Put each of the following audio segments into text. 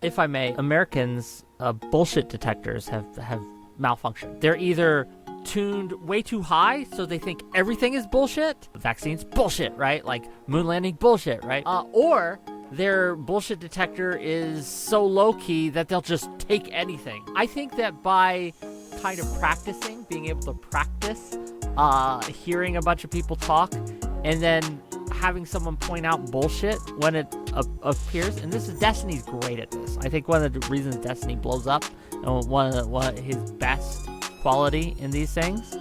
If I may, Americans' bullshit detectors have malfunctioned. They're either tuned way too high, so they think everything is bullshit. Vaccines, bullshit, right? Like moon landing, bullshit, right? Or their bullshit detector is so low-key that they'll just take anything. I think that by kind of practicing, being able to practice, hearing a bunch of people talk, and then having someone point out bullshit when it appears, and Destiny's great at this. I think one of the reasons Destiny blows up, and one of his best quality in these things,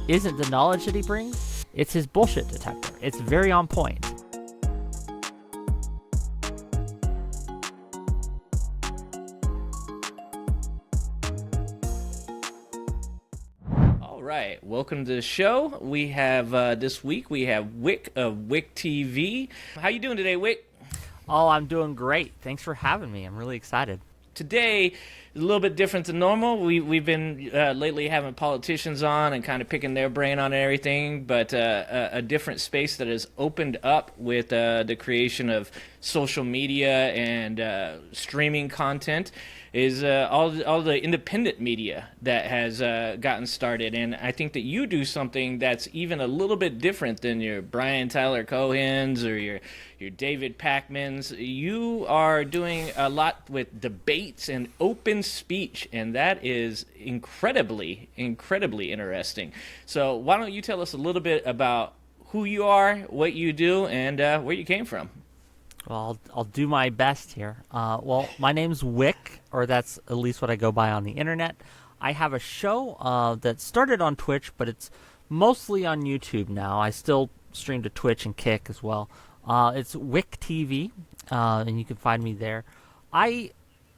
isn't the knowledge that he brings, it's his bullshit detector. It's very on point. Right, welcome to the show. We have this week we have Wick of Wick TV. How you doing today, Wick? Oh, I'm doing great. Thanks for having me. I'm really excited. Today is a little bit different than normal. We've been lately having politicians on and kind of picking their brain on everything, but a different space that has opened up with the creation of social media and streaming content is all the independent media that has gotten started. And I think that you do something that's even a little bit different than your Brian Tyler Cohens or your David Pakmans. You are doing a lot with debates and open speech, and that is incredibly interesting. So why don't you tell us a little bit about who you are, what you do, and where you came from? Well, I'll do my best here. Well, my name's Wick, or that's at least what I go by on the internet. I have a show that started on Twitch, but it's mostly on YouTube now. I still stream to Twitch and Kick as well. It's Wick TV, and you can find me there. I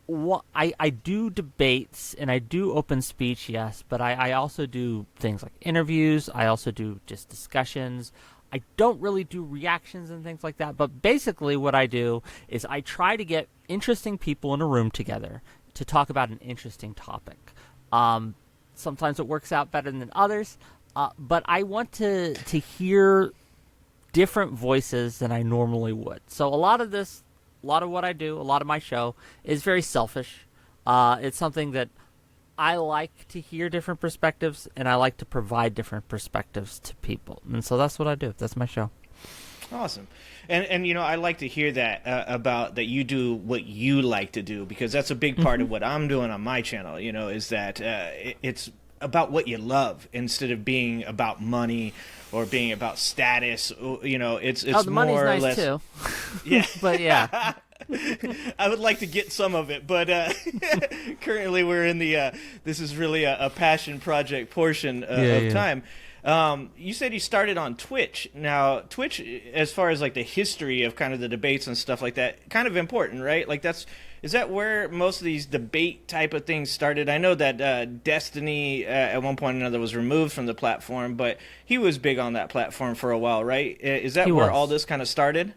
do debates and I do open speech, yes, but I also do things like interviews. I also do just discussions. I don't really do reactions and things like that, but basically what I do is I try to get interesting people in a room together to talk about an interesting topic. Sometimes it works out better than others, but I want to hear different voices than I normally would. So a lot of what I do, a lot of my show is very selfish. It's something that I like to hear different perspectives, and I like to provide different perspectives to people. And so that's what I do. That's my show. Awesome. And you know, I like to hear that about that you do what you like to do, because that's a big part of what I'm doing on my channel, you know, is that it's about what you love instead of being about money or being about status. You know, it's the money's more or nice less too. Yeah. But yeah. I would like to get some of it, but currently we're in the this is really a passion project portion of time. You said you started on Twitch. Now, Twitch, as far as like the history of kind of the debates and stuff like that, kind of important, right? Like is that where most of these debate type of things started? I know that Destiny at one point or another was removed from the platform, but he was big on that platform for a while, right? Is that where all this kind of started?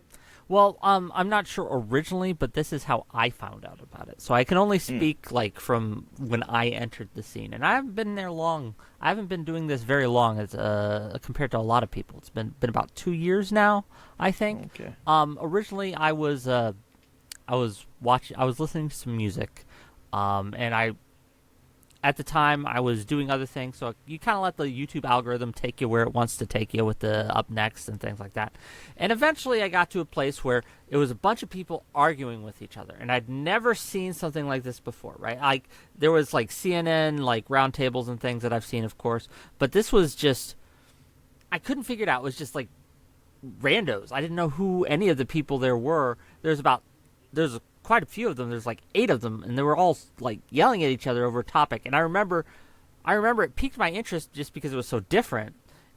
Well, I'm not sure originally, but this is how I found out about it. So I can only speak like from when I entered the scene, and I haven't been there long. I haven't been doing this very long as compared to a lot of people. It's been about 2 years now, I think. Okay. Originally, I was listening to some music, and at the time, I was doing other things, so you kind of let the YouTube algorithm take you where it wants to take you with the up next and things like that. And eventually, I got to a place where it was a bunch of people arguing with each other, and I'd never seen something like this before, right? Like, there was, like, CNN, like, roundtables and things that I've seen, of course, but this was just, I couldn't figure it out. It was just, like, randos. I didn't know who any of the people there were. There's quite a few of them. There's like 8 of them, and they were all like yelling at each other over a topic. And I remember it piqued my interest just because it was so different.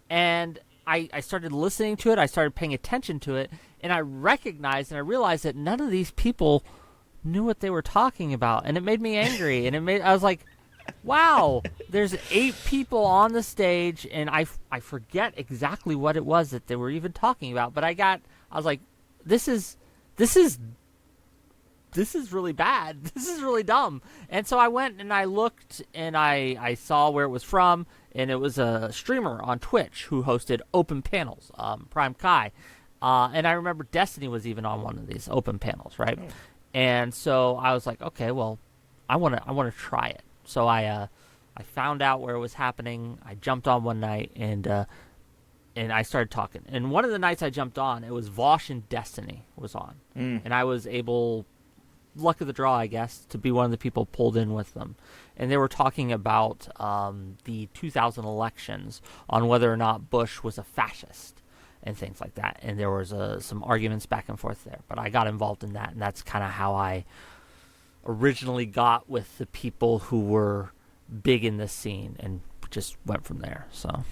And I started listening to it. I started paying attention to it, and I recognized and I realized that none of these people knew what they were talking about, and it made me angry. And I was like, wow, there's 8 people on the stage, and I forget exactly what it was that they were even talking about. But I was like, this is really bad. This is really dumb. And so I went and I looked and I saw where it was from, and it was a streamer on Twitch who hosted open panels, Prime Kai. And I remember Destiny was even on one of these open panels, right? And so I was like, okay, well, I want to try it. So I found out where it was happening. I jumped on one night and I started talking. And one of the nights I jumped on, it was Vosh and Destiny was on, and I was able, luck of the draw, I guess, to be one of the people pulled in with them. And they were talking about the 2000 elections, on whether or not Bush was a fascist and things like that. And there was some arguments back and forth there. But I got involved in that, and that's kind of how I originally got with the people who were big in this scene, and just went from there. So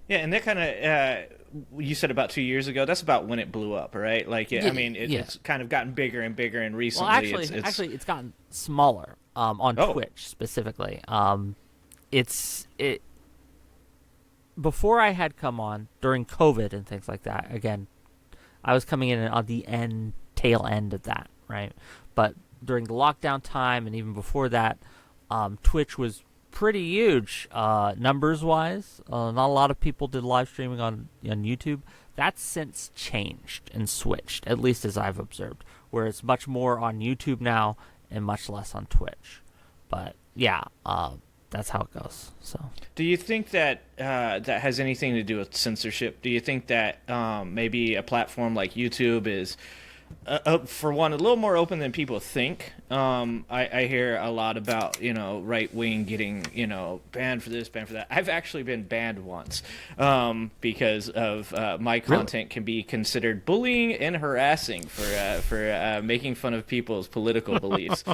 Yeah, and that kind of, you said about 2 years ago, that's about when it blew up, right? Like, I mean, it's kind of gotten bigger and bigger, and recently actually, it's gotten smaller on Twitch specifically. It before I had come on during COVID and things like that. Again, I was coming in on the tail end of that, right? But during the lockdown time and even before that, Twitch was pretty huge numbers wise. Not a lot of people did live streaming on YouTube. That's since changed and switched, at least as I've observed, where it's much more on YouTube now and much less on Twitch. But yeah, that's how it goes. So do you think that that has anything to do with censorship? Do you think that maybe a platform like YouTube is for one, a little more open than people think? I hear a lot about, right wing getting, banned for this, banned for that. I've actually been banned once because of my content can be considered bullying and harassing for making fun of people's political beliefs.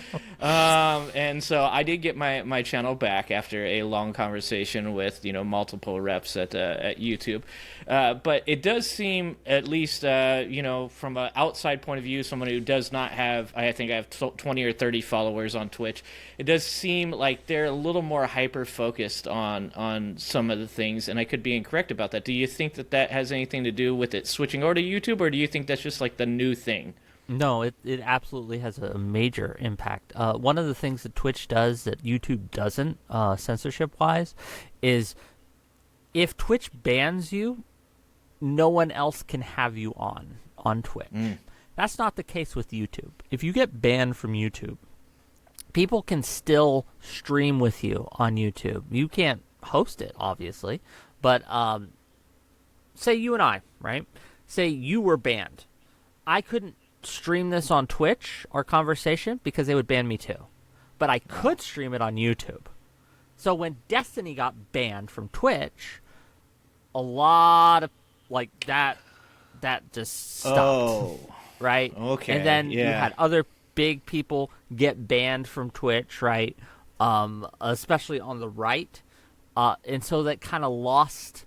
And so I did get my channel back after a long conversation with, multiple reps at YouTube. But it does seem, at least, from an outside point of view, someone who does not have, I think I have 20 or 30 followers on Twitch, it does seem like they're a little more hyper-focused on some of the things, and I could be incorrect about that. Do you think that has anything to do with it switching over to YouTube, or do you think that's just like the new thing? No, it absolutely has a major impact. One of the things that Twitch does that YouTube doesn't, censorship-wise, is if Twitch bans you, no one else can have you on Twitch. That's not the case with YouTube. If you get banned from YouTube, people can still stream with you on YouTube. You can't host it, obviously, but say you and I, right? Say you were banned. I couldn't stream this on Twitch, our conversation, because they would ban me too. But I could stream it on YouTube. So when Destiny got banned from Twitch, a lot of that just stopped. Oh, right? Okay. And then you had other big people get banned from Twitch, right? Especially on the right. And so that kind of lost,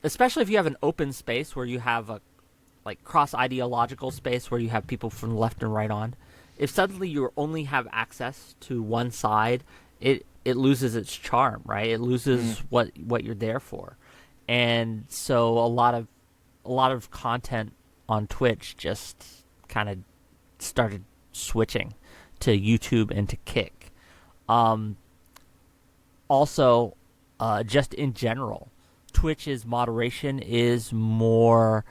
especially if you have an open space where you have a cross-ideological space where you have people from left and right on. If suddenly you only have access to one side, it loses its charm, right? It loses what you're there for. And so a lot of content on Twitch just kind of started switching to YouTube and to Kick. Also, just in general, Twitch's moderation is more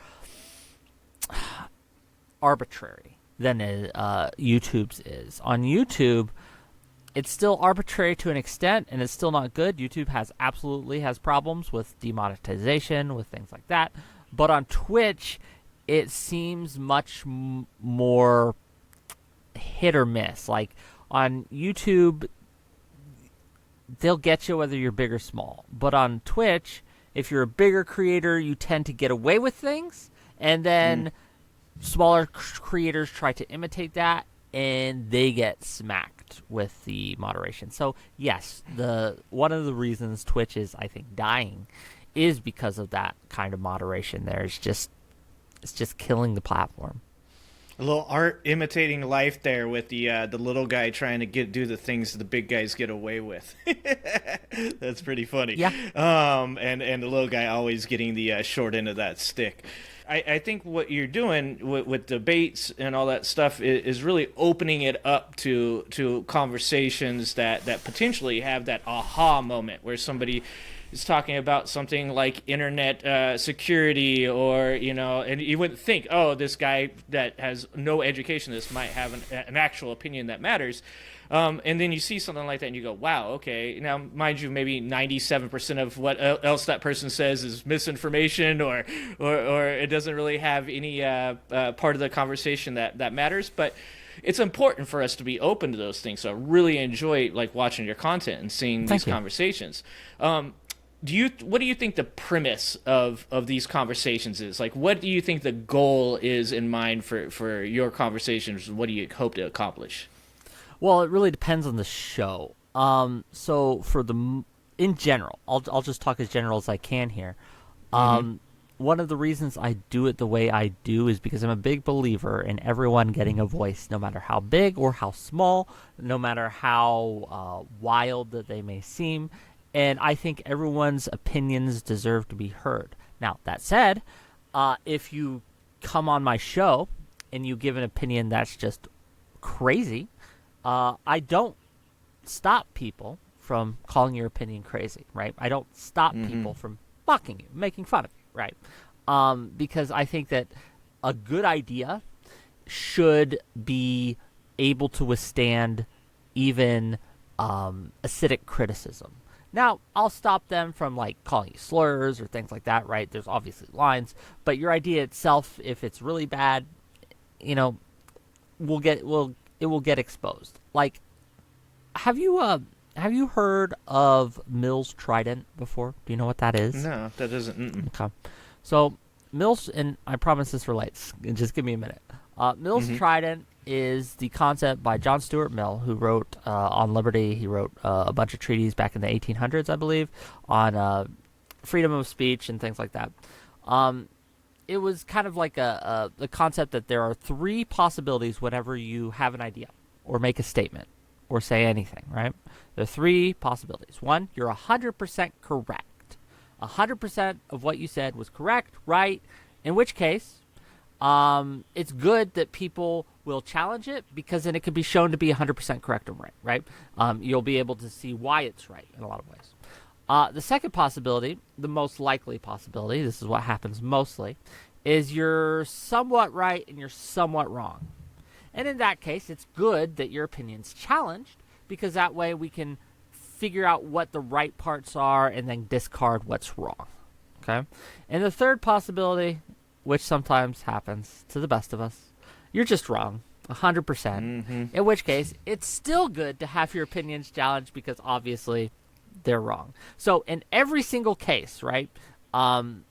arbitrary than YouTube's is. On YouTube, it's still arbitrary to an extent, and it's still not good. YouTube absolutely has problems with demonetization, with things like that. But on Twitch, it seems much more hit or miss. Like on YouTube, they'll get you whether you're big or small. But on Twitch, if you're a bigger creator, you tend to get away with things, and then smaller creators try to imitate that, and they get smacked with the moderation. So yes, one of the reasons Twitch is, I think, dying is because of that kind of moderation. It's just killing the platform. A little art imitating life there with the little guy trying to do the things the big guys get away with. That's pretty funny. Yeah. And the little guy always getting the short end of that stick. I think what you're doing with debates and all that stuff is really opening it up to conversations that potentially have that aha moment where somebody is talking about something like internet security, or and you wouldn't think, oh, this guy that has no education, this might have an actual opinion that matters. And then you see something like that and you go, wow, okay. Now, mind you, maybe 97% of what else that person says is misinformation, or it doesn't really have any part of the conversation that matters. But it's important for us to be open to those things. So I really enjoy watching your content and seeing these conversations. What do you think the premise of these conversations is? What do you think the goal is in mind for your conversations? What do you hope to accomplish? Well, it really depends on the show. So in general, I'll just talk as general as I can here. One of the reasons I do it the way I do is because I'm a big believer in everyone getting a voice, no matter how big or how small, no matter how wild that they may seem. And I think everyone's opinions deserve to be heard. Now, that said, if you come on my show and you give an opinion that's just crazy, I don't stop people from calling your opinion crazy, right? I don't stop people from mocking you, making fun of you, right? Because I think that a good idea should be able to withstand even acidic criticism. Now, I'll stop them from calling you slurs or things like that, right? There's obviously lines, but your idea itself, if it's really bad, it will get exposed. Have you heard of Mills Trident before? Do you know what that is? No, that doesn't. Okay. So Mills, and I promise this relates. Just give me a minute. Mills Trident is the concept by John Stuart Mill, who wrote on liberty. He wrote a bunch of treatises back in the 1800s, I believe, on freedom of speech and things like that. It was kind of like the concept that there are three possibilities whenever you have an idea or make a statement or say anything, right? There are three possibilities. One, you're 100% correct. 100% of what you said was correct, right? In which case, it's good that people will challenge it, because then it could be shown to be 100% correct and right? You'll be able to see why it's right in a lot of ways. The second possibility, the most likely possibility, this is what happens mostly, is you're somewhat right and you're somewhat wrong. And in that case, it's good that your opinion's challenged, because that way we can figure out what the right parts are and then discard what's wrong. Okay? And the third possibility, which sometimes happens to the best of us, you're just wrong. 100%. In which case, it's still good to have your opinions challenged, because obviously they're wrong. So in every single case, right, even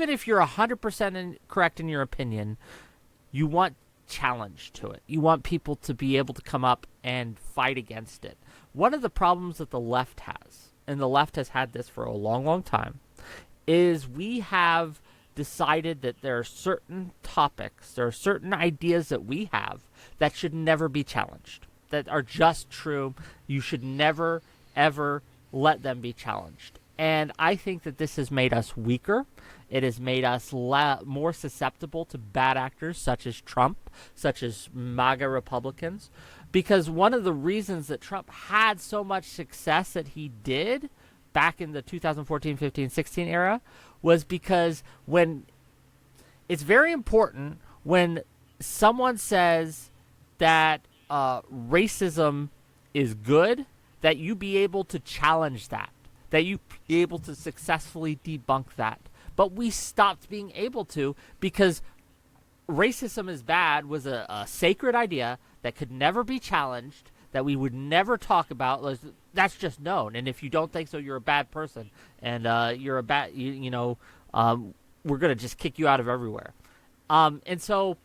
if you're 100% correct in your opinion, you want challenge to it. You want people to be able to come up and fight against it. One of the problems that the left has, and the left has had this for a long, long time, is we have decided that there are certain topics, there are certain ideas that we have that should never be challenged, that are just true. You should never, ever let them be challenged. And I think that this has made us weaker. It has made us more susceptible to bad actors such as Trump, such as MAGA Republicans. Because one of the reasons that Trump had so much success that he did back in the 2014, 15, 16 era was because when it's very important when someone says that racism is good, that you be able to challenge that you be able to successfully debunk that. But we stopped being able to, because racism is bad was a sacred idea that could never be challenged, that we would never talk about. That's just known. And if you don't think so, you're a bad person. And you're a bad, we're going to just kick you out of everywhere. And so,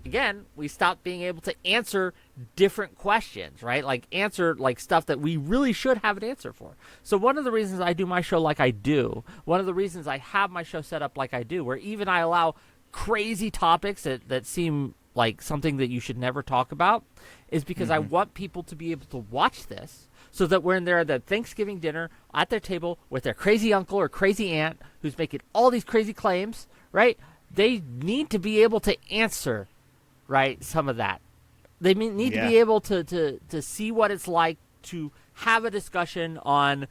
again, we stopped being able to answer different questions, right? Answer stuff that we really should have an answer for. So one of the reasons I do my show like I do, one of the reasons I have my show set up like I do, where even I allow crazy topics that seem like something that you should never talk about, is because I want people to be able to watch this, so that when they're at the Thanksgiving dinner at their table with their crazy uncle or crazy aunt who's making all these crazy claims, right? They need to be able to answer, right, some of that. They need to be able to see what it's like to have a discussion on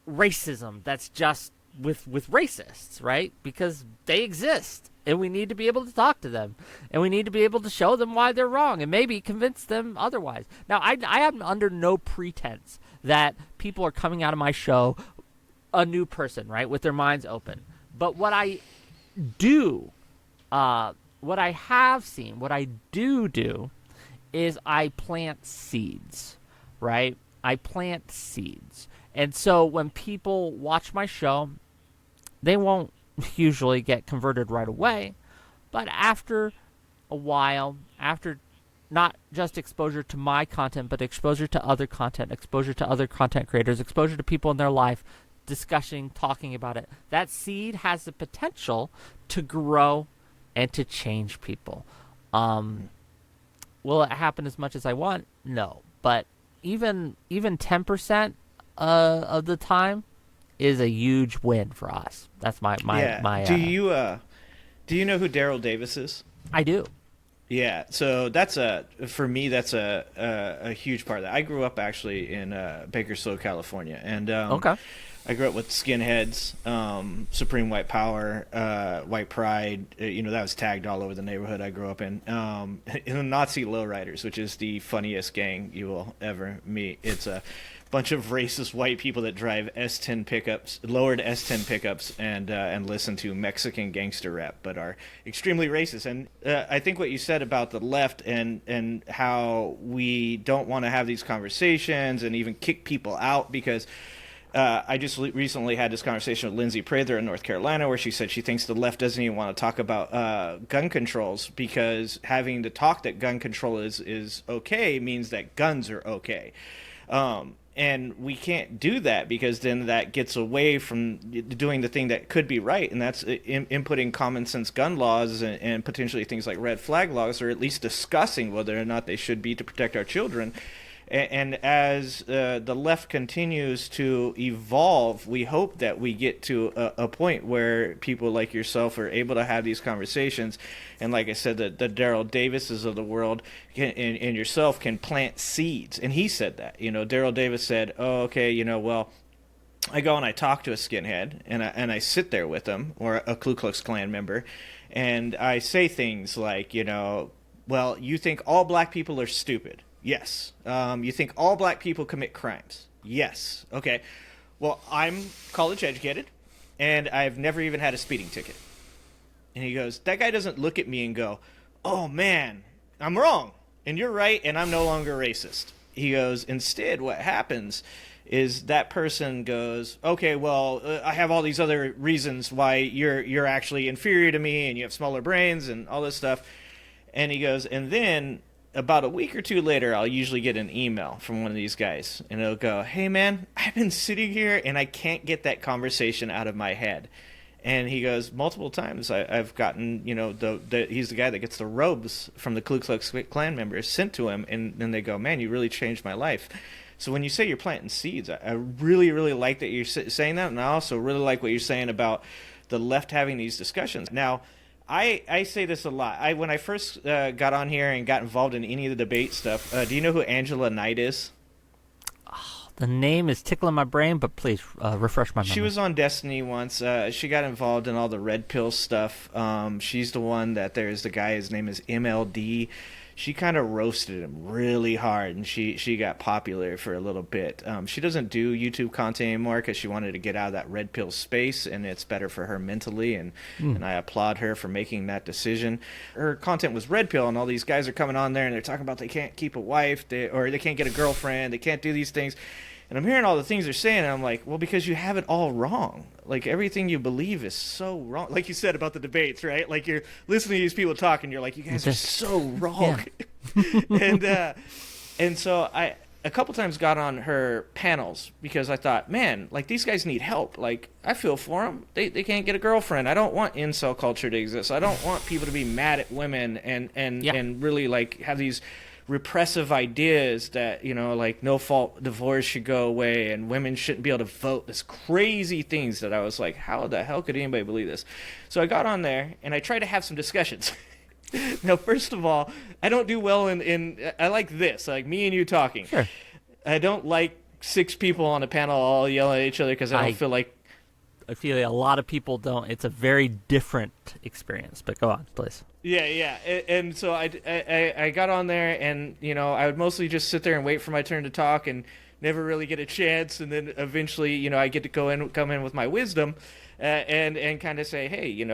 racism that's just with racists, right? Because they exist, and we need to be able to talk to them, and we need to be able to show them why they're wrong, and maybe convince them otherwise. Now, I am under no pretense that people are coming out of my show a new person, right, with their minds open. But what I do, what I have seen, what I do is I plant seeds, right? I plant seeds. And so when people watch my show, they won't usually get converted right away, but after a while, after not just exposure to my content, but exposure to other content, exposure to other content creators, exposure to people in their life, discussing, talking about it, that seed has the potential to grow and to change people. Will it happen as much as I want? No, but even 10% of the time is a huge win for us. That's my. Do you know who Daryl Davis is? I do. Yeah, so for me that's a huge part of that. I grew up actually in Bakersfield, California, and Okay. I grew up with skinheads, Supreme White Power, White Pride. That was tagged all over the neighborhood I grew up in. In the Nazi Lowriders, which is the funniest gang you will ever meet. It's a bunch of racist white people that drive S10 pickups, lowered S10 pickups, and listen to Mexican gangster rap, but are extremely racist. And I think what you said about the left and how we don't want to have these conversations and even kick people out because. I just recently had this conversation with Lindsay Prather in North Carolina where she said she thinks the left doesn't even want to talk about gun controls because having to talk that gun control is okay means that guns are okay. And we can't do that because then that gets away from doing the thing that could be right, and that's inputting common sense gun laws and potentially things like red flag laws, or at least discussing whether or not they should be to protect our children. And as the left continues to evolve, we hope that we get to a point where people like yourself are able to have these conversations. And like I said, the Daryl Davises of the world and yourself can plant seeds. And he said that. Daryl Davis said, oh, okay, well, I go and I talk to a skinhead, and I sit there with them, or a Ku Klux Klan member, and I say things like, well, you think all black people are stupid. Yes. You think all black people commit crimes? Yes. Okay. Well, I'm college educated, and I've never even had a speeding ticket. And he goes, that guy doesn't look at me and go, oh, man, I'm wrong, and you're right, and I'm no longer racist. He goes, instead, what happens is that person goes, okay, well, I have all these other reasons why you're actually inferior to me, and you have smaller brains and all this stuff. And he goes, and then about a week or two later, I'll usually get an email from one of these guys, and it'll go, hey, man, I've been sitting here, and I can't get that conversation out of my head. And he goes, multiple times I've gotten, he's the guy that gets the robes from the Ku Klux Klan members sent to him, and then they go, man, you really changed my life. So when you say you're planting seeds, I really, really like that you're saying that, and I also really like what you're saying about the left having these discussions. Now, I say this a lot. When I first got on here and got involved in any of the debate stuff, do you know who Angela Knight is? Oh, the name is tickling my brain, but please refresh my memory. She was on Destiny once. She got involved in all the red pill stuff. She's the one that there's the guy, his name is MLD. She kind of roasted him really hard, and she got popular for a little bit. She doesn't do YouTube content anymore because she wanted to get out of that red pill space, and it's better for her mentally, and I applaud her for making that decision. Her content was red pill, and all these guys are coming on there, and they're talking about they can't keep a wife, or they can't get a girlfriend, they can't do these things. And I'm hearing all the things they're saying, and I'm like, well, because you have it all wrong. Like, everything you believe is so wrong. Like you said about the debates, right? Like, you're listening to these people talk, and you're like, you guys are so wrong. Yeah. and so I a couple times got on her panels because I thought, man, like, these guys need help. Like, I feel for them. They can't get a girlfriend. I don't want incel culture to exist. I don't want people to be mad at women and really, like, have these repressive ideas that, like, no fault divorce should go away and women shouldn't be able to vote. This crazy things that I was like, how the hell could anybody believe this? So I got on there and I tried to have some discussions. Now, first of all, I don't do well in I like this, like me and you talking. Sure. I don't like 6 people on a panel all yelling at each other because I don't feel like. I feel like a lot of people don't. It's a very different experience. But go on, please. Yeah. And so I got on there, and I would mostly just sit there and wait for my turn to talk, and never really get a chance. And then eventually, I get to come in with my wisdom, and kind of say, hey,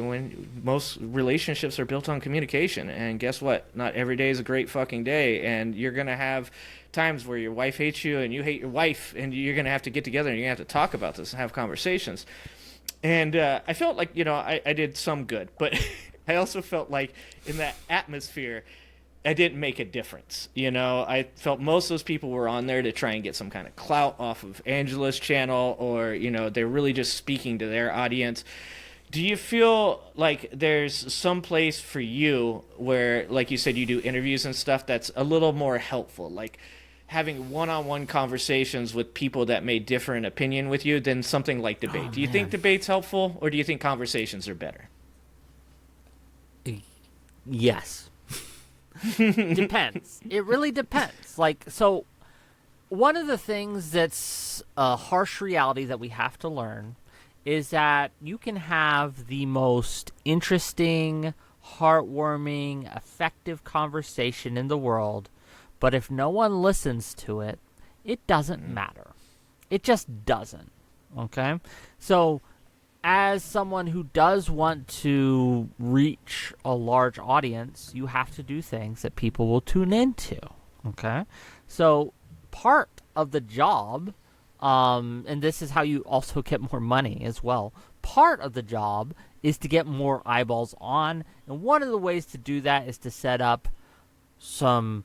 when most relationships are built on communication, and guess what? Not every day is a great fucking day, and you're gonna have times where your wife hates you and you hate your wife, and you're gonna have to get together and you're gonna have to talk about this and have conversations. And I felt like I did some good, but I also felt like in that atmosphere I didn't make a difference. I felt most of those people were on there to try and get some kind of clout off of Angela's channel, or they're really just speaking to their audience. Do you feel like there's some place for you where, like you said, you do interviews and stuff that's a little more helpful, like having one-on-one conversations with people that may differ in opinion with you than something like debate? Do you think debate's helpful, or do you think conversations are better? Yes. Depends. It really depends. So one of the things that's a harsh reality that we have to learn is that you can have the most interesting, heartwarming, effective conversation in the world, but if no one listens to it, it doesn't matter. It just doesn't. Okay? So as someone who does want to reach a large audience, you have to do things that people will tune into. Okay? So part of the job, and this is how you also get more money as well, part of the job is to get more eyeballs on, and one of the ways to do that is to set up some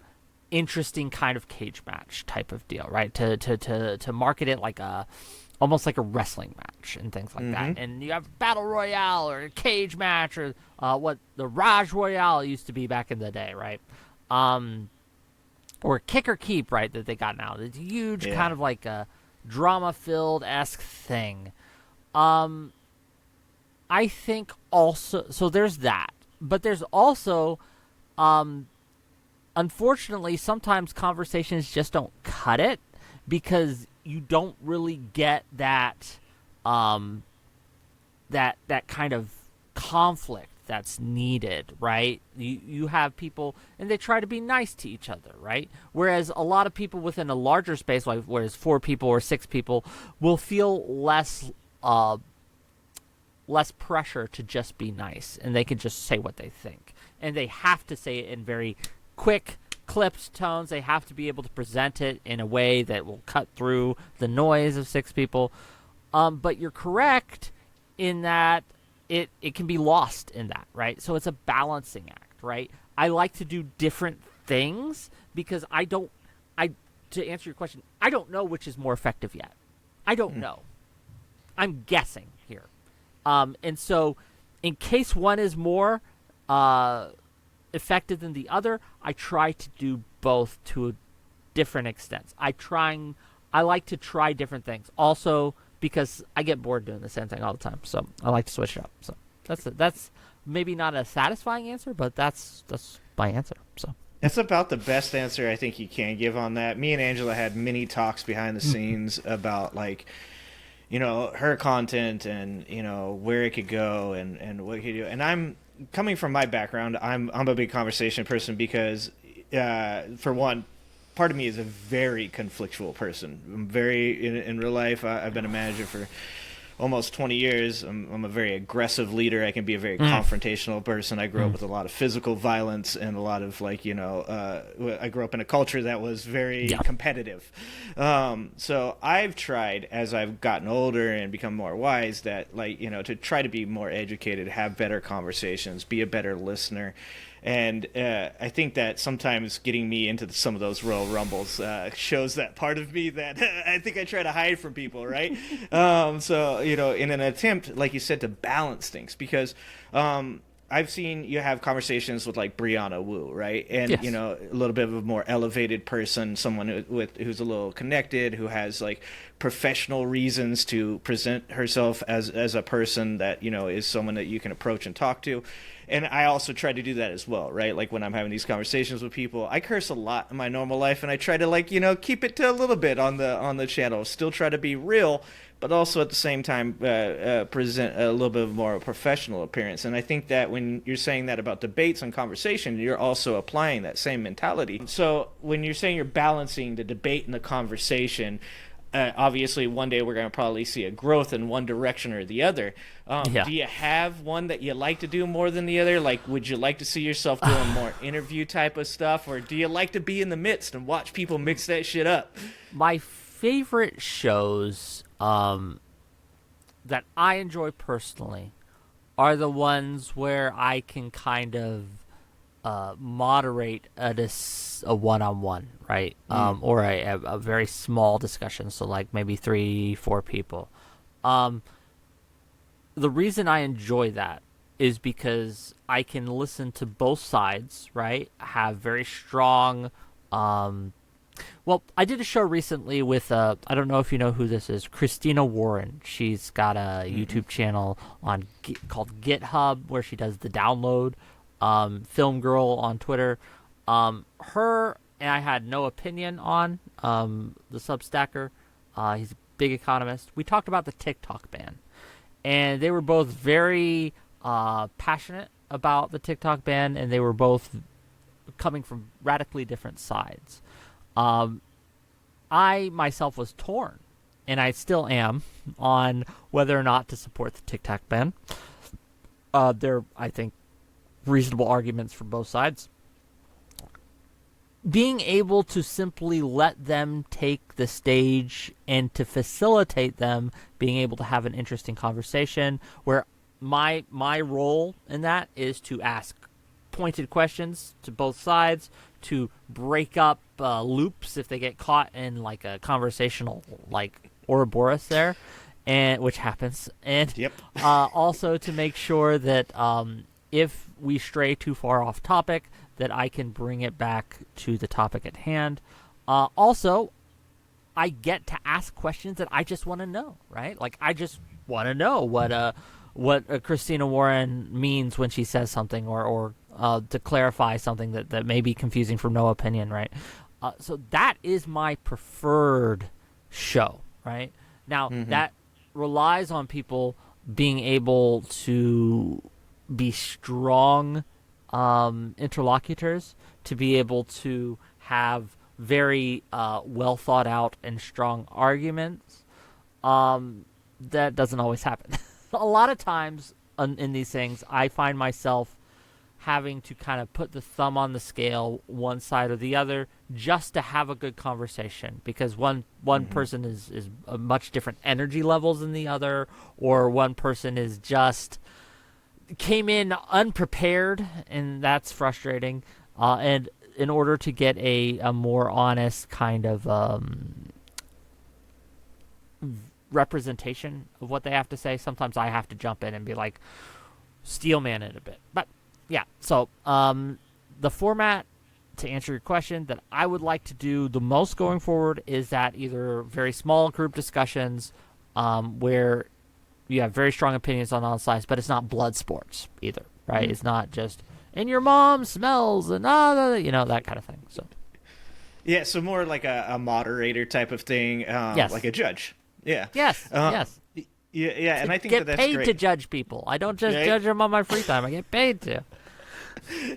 interesting kind of cage match type of deal, right? To market it like almost like a wrestling match and things like that. And you have battle royale or a cage match, or what the Raj Royale used to be back in the day, right? Or kick or keep, right? That they got now. It's a huge kind of like a drama-filled-esque thing. I think also, so there's that, but there's also, unfortunately, sometimes conversations just don't cut it because you don't really get that that kind of conflict that's needed, right? You have people, and they try to be nice to each other, right? Whereas a lot of people within a larger space, like whereas 4 people or 6 people, will feel less pressure to just be nice, and they can just say what they think, and they have to say it in very quick, clipped tones. They have to be able to present it in a way that will cut through the noise of 6 people. But you're correct in that it can be lost in that, right? So it's a balancing act, right? I like to do different things because to answer your question, I don't know which is more effective yet. I don't know. I'm guessing here. And so in case one is more effective than the other, I try to do both to different extents. I like to try different things. Also, because I get bored doing the same thing all the time, so I like to switch it up. So that's maybe not a satisfying answer, but that's my answer. So that's about the best answer I think you can give on that. Me and Angela had many talks behind the scenes about her content and where it could go and what it could do. And I'm coming from my background, I'm a big conversation person because for one, part of me is a very conflictual person. I'm very in real life. I've been a manager for almost 20 years. I'm a very aggressive leader. I can be a very confrontational person. I grew up with a lot of physical violence and a lot of I grew up in a culture that was very competitive. So I've tried, as I've gotten older and become more wise, that to try to be more educated, have better conversations, be a better listener. And I think that sometimes getting me into some of those Royal Rumbles shows that part of me that I think I try to hide from people, right? So, in an attempt, like you said, to balance things, because I've seen you have conversations with Brianna Wu, right? And, a little bit of a more elevated person, someone who's a little connected, who has professional reasons to present herself as a person that, is someone that you can approach and talk to. And I also try to do that as well, right? Like when I'm having these conversations with people, I curse a lot in my normal life, and I try to, like, keep it to a little bit on the channel. Still try to be real, but also at the same time present a little bit more professional appearance. And I think that when you're saying that about debates and conversation, you're also applying that same mentality. So when you're saying you're balancing the debate and the conversation, obviously one day we're going to probably see a growth in one direction or the other. Do you have one that you like to do more than the other? Like, would you like to see yourself doing more interview type of stuff, or do you like to be in the midst and watch people mix that shit up? My favorite shows that I enjoy personally are the ones where I can kind of moderate a one-on-one, right? Or a very small discussion, so like maybe 3-4 people. The reason I enjoy that is because I can listen to both sides, right? Have very strong well, I did a show recently with, I don't know if you know who this is, Christina Warren. She's got a YouTube channel called GitHub, where she does the download, Film Girl on Twitter. Her and I had no opinion on, the Substacker. He's a big economist. We talked about the TikTok ban. And they were both very passionate about the TikTok ban, and they were both coming from radically different sides. I myself was torn, and I still am, on whether or not to support the TikTok ban. There are, I think, reasonable arguments for both sides. Being able to simply let them take the stage and to facilitate them being able to have an interesting conversation, where my role in that is to ask pointed questions to both sides, to break up loops if they get caught in like a conversational like Ouroboros there, and which happens, and also to make sure that if we stray too far off topic, that I can bring it back to the topic at hand. Also, I get to ask questions that I just want to know, right? Like, I just want to know what Christina Warren means when she says something, or to clarify something that may be confusing from no opinion, right? So that is my preferred show, right? Now, that relies on people being able to be strong interlocutors, to be able to have very well thought out and strong arguments. That doesn't always happen. A lot of times in these things, I find myself having to kind of put the thumb on the scale, one side or the other, just to have a good conversation, because one person is much different energy levels than the other, or one person is just came in unprepared, and that's frustrating. And in order to get a more honest kind of representation of what they have to say, sometimes I have to jump in and be like, steelman it a bit. But yeah, so the format, to answer your question, that I would like to do the most going forward is that either very small group discussions where you have very strong opinions on all sides, but it's not blood sports either, right? It's not just, and your mom smells, and that kind of thing. So yeah, so more like a moderator type of thing, like a judge. Yeah. Yes. Yes. Yeah, and I think that's great. Get paid to judge people. I don't just judge them on my free time. I get paid to.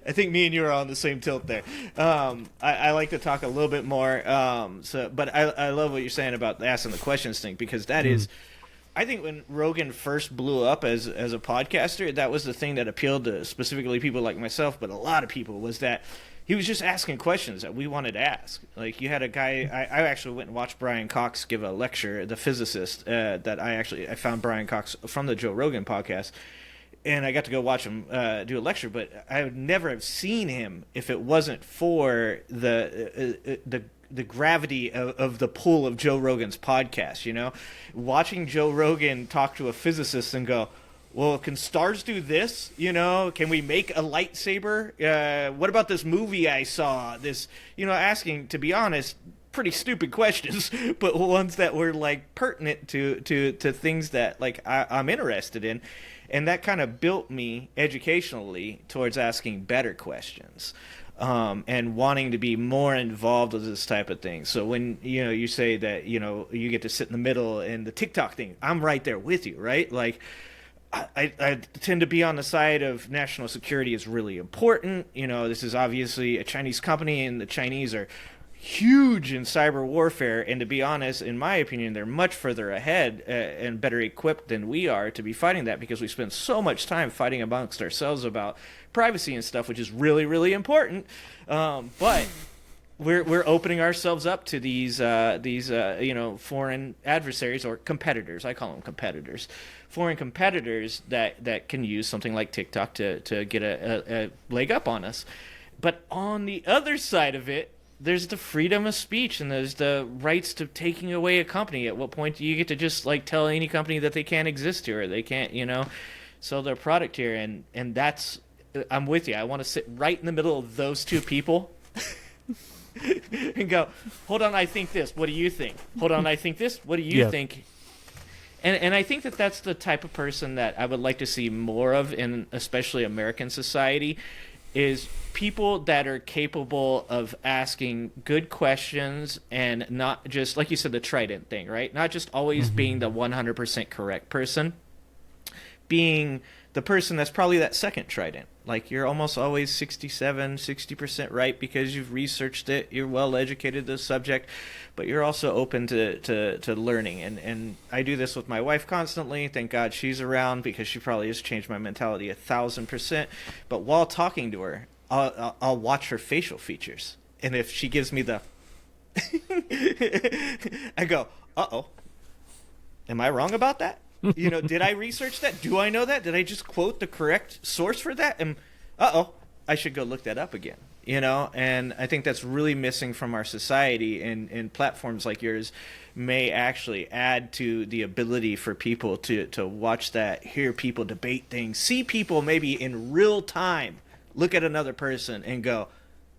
I think me and you are on the same tilt there. I like to talk a little bit more. But I love what you're saying about asking the questions thing, because that is, I think when Rogan first blew up as a podcaster, that was the thing that appealed to specifically people like myself, but a lot of people, was that he was just asking questions that we wanted to ask. Like, you had a guy, I actually went and watched Brian Cox give a lecture, the physicist, that I found Brian Cox from the Joe Rogan podcast, and I got to go watch him do a lecture, but I would never have seen him if it wasn't for the gravity of the pull of Joe Rogan's podcast, Watching Joe Rogan talk to a physicist and go, well, can stars do this? Can we make a lightsaber? What about this movie I saw? This, asking, to be honest, pretty stupid questions, but ones that were like pertinent to things that like I'm interested in, and that kind of built me educationally towards asking better questions. And wanting to be more involved with this type of thing. So when you say that you get to sit in the middle in the TikTok thing, I'm right there with you, right? Like I tend to be on the side of national security is really important. This is obviously a Chinese company, and the Chinese are huge in cyber warfare, and to be honest, in my opinion, they're much further ahead and better equipped than we are to be fighting that, because we spend so much time fighting amongst ourselves about privacy and stuff, which is really, really important. But we're opening ourselves up to these foreign adversaries or competitors. I call them competitors, foreign competitors that can use something like TikTok to get a leg up on us. But on the other side of it, there's the freedom of speech, and there's the rights to taking away a company. At what point do you get to just like tell any company that they can't exist here, or they can't sell their product here? And that's, I'm with you. I want to sit right in the middle of those two people and go, hold on, I think this, what do you think? Hold on, I think this, what do you think? And I think that that's the type of person that I would like to see more of in especially American society, is people that are capable of asking good questions and not just, like you said, the trident thing, right? Not just always being the 100% correct person, being the person that's probably that second trident. Like you're almost always 60% right because you've researched it, you're well educated in the subject, but you're also open to learning. And I do this with my wife constantly. Thank God she's around, because she probably has changed my mentality 1,000%. But while talking to her, I'll watch her facial features. And if she gives me the I go, uh-oh, am I wrong about that? Did I research that? Do I know that? Did I just quote the correct source for that? And I should go look that up again. And I think that's really missing from our society, and platforms like yours may actually add to the ability for people to watch that, hear people debate things, see people maybe in real time look at another person and go,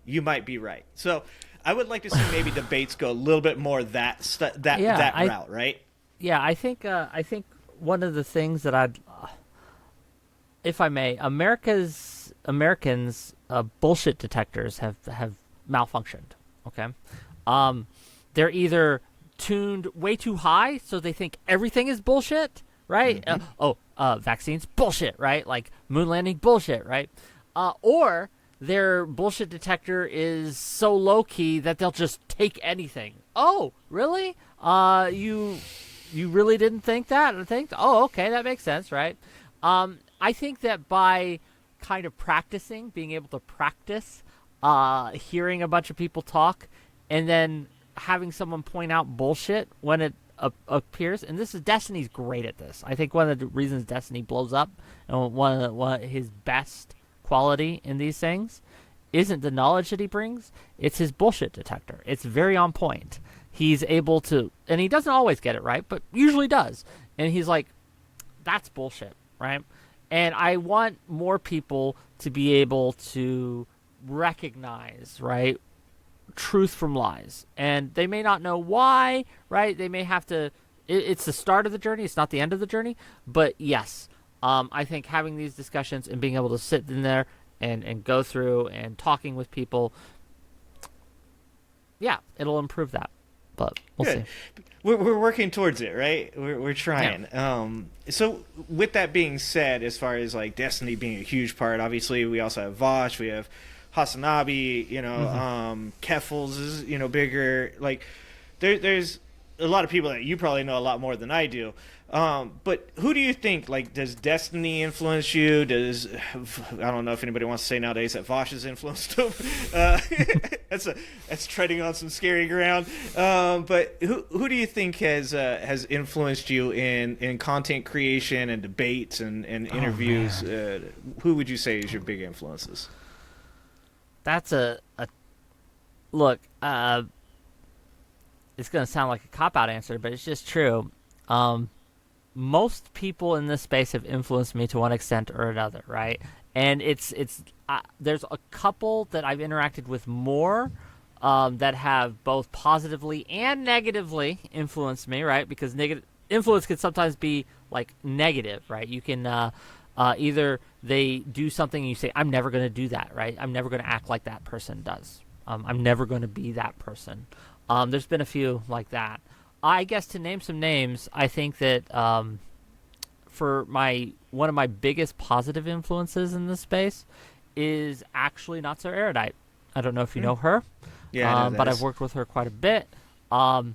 you might be right. So I would like to see maybe debates go a little bit more that route, right? Yeah, I think one of the things that I'd, if I may, Americans bullshit detectors have malfunctioned. Okay, they're either tuned way too high, so they think everything is bullshit, right? Vaccines bullshit, right? Like moon landing bullshit, right? Or their bullshit detector is so low key that they'll just take anything. Oh, really? You really didn't think that? Oh, okay, that makes sense, right? I think that by kind of being able to practice, hearing a bunch of people talk, and then having someone point out bullshit when it appears, and Destiny's great at this. I think one of the reasons Destiny blows up, and one of his best quality in these things, isn't the knowledge that he brings, it's his bullshit detector. It's very on point. He's able to, and he doesn't always get it right, but usually does. And he's like, that's bullshit, right? And I want more people to be able to recognize, right, truth from lies. And they may not know why, right? They may have to, it's the start of the journey, it's not the end of the journey. But yes, I think having these discussions and being able to sit in there and go through and talking with people, yeah, it'll improve that. But we'll see. We're working towards it, right? We're trying. Yeah. So with that being said, as far as like Destiny being a huge part, obviously we also have Vosh, we have Hasanabi, Keffels is bigger. Like there's a lot of people that you probably know a lot more than I do. But who do you think, like, does Destiny influence you? I don't know if anybody wants to say nowadays that Vosh has influenced them. That's treading on some scary ground. But who do you think has influenced you in content creation and debates and interviews? Who would you say is your big influences? That's a look. It's going to sound like a cop-out answer, but it's just true. Most people in this space have influenced me to one extent or another, right? And it's there's a couple that I've interacted with more that have both positively and negatively influenced me, right? Because negative influence can sometimes be like negative, right? You can either they do something and you say, I'm never going to do that, right? I'm never going to act like that person does. I'm never going to be that person. There's been a few like that. I guess to name some names, I think that for one of my biggest positive influences in this space is actually Not So Erudite. I don't know if you know her, but I've worked with her quite a bit. Prime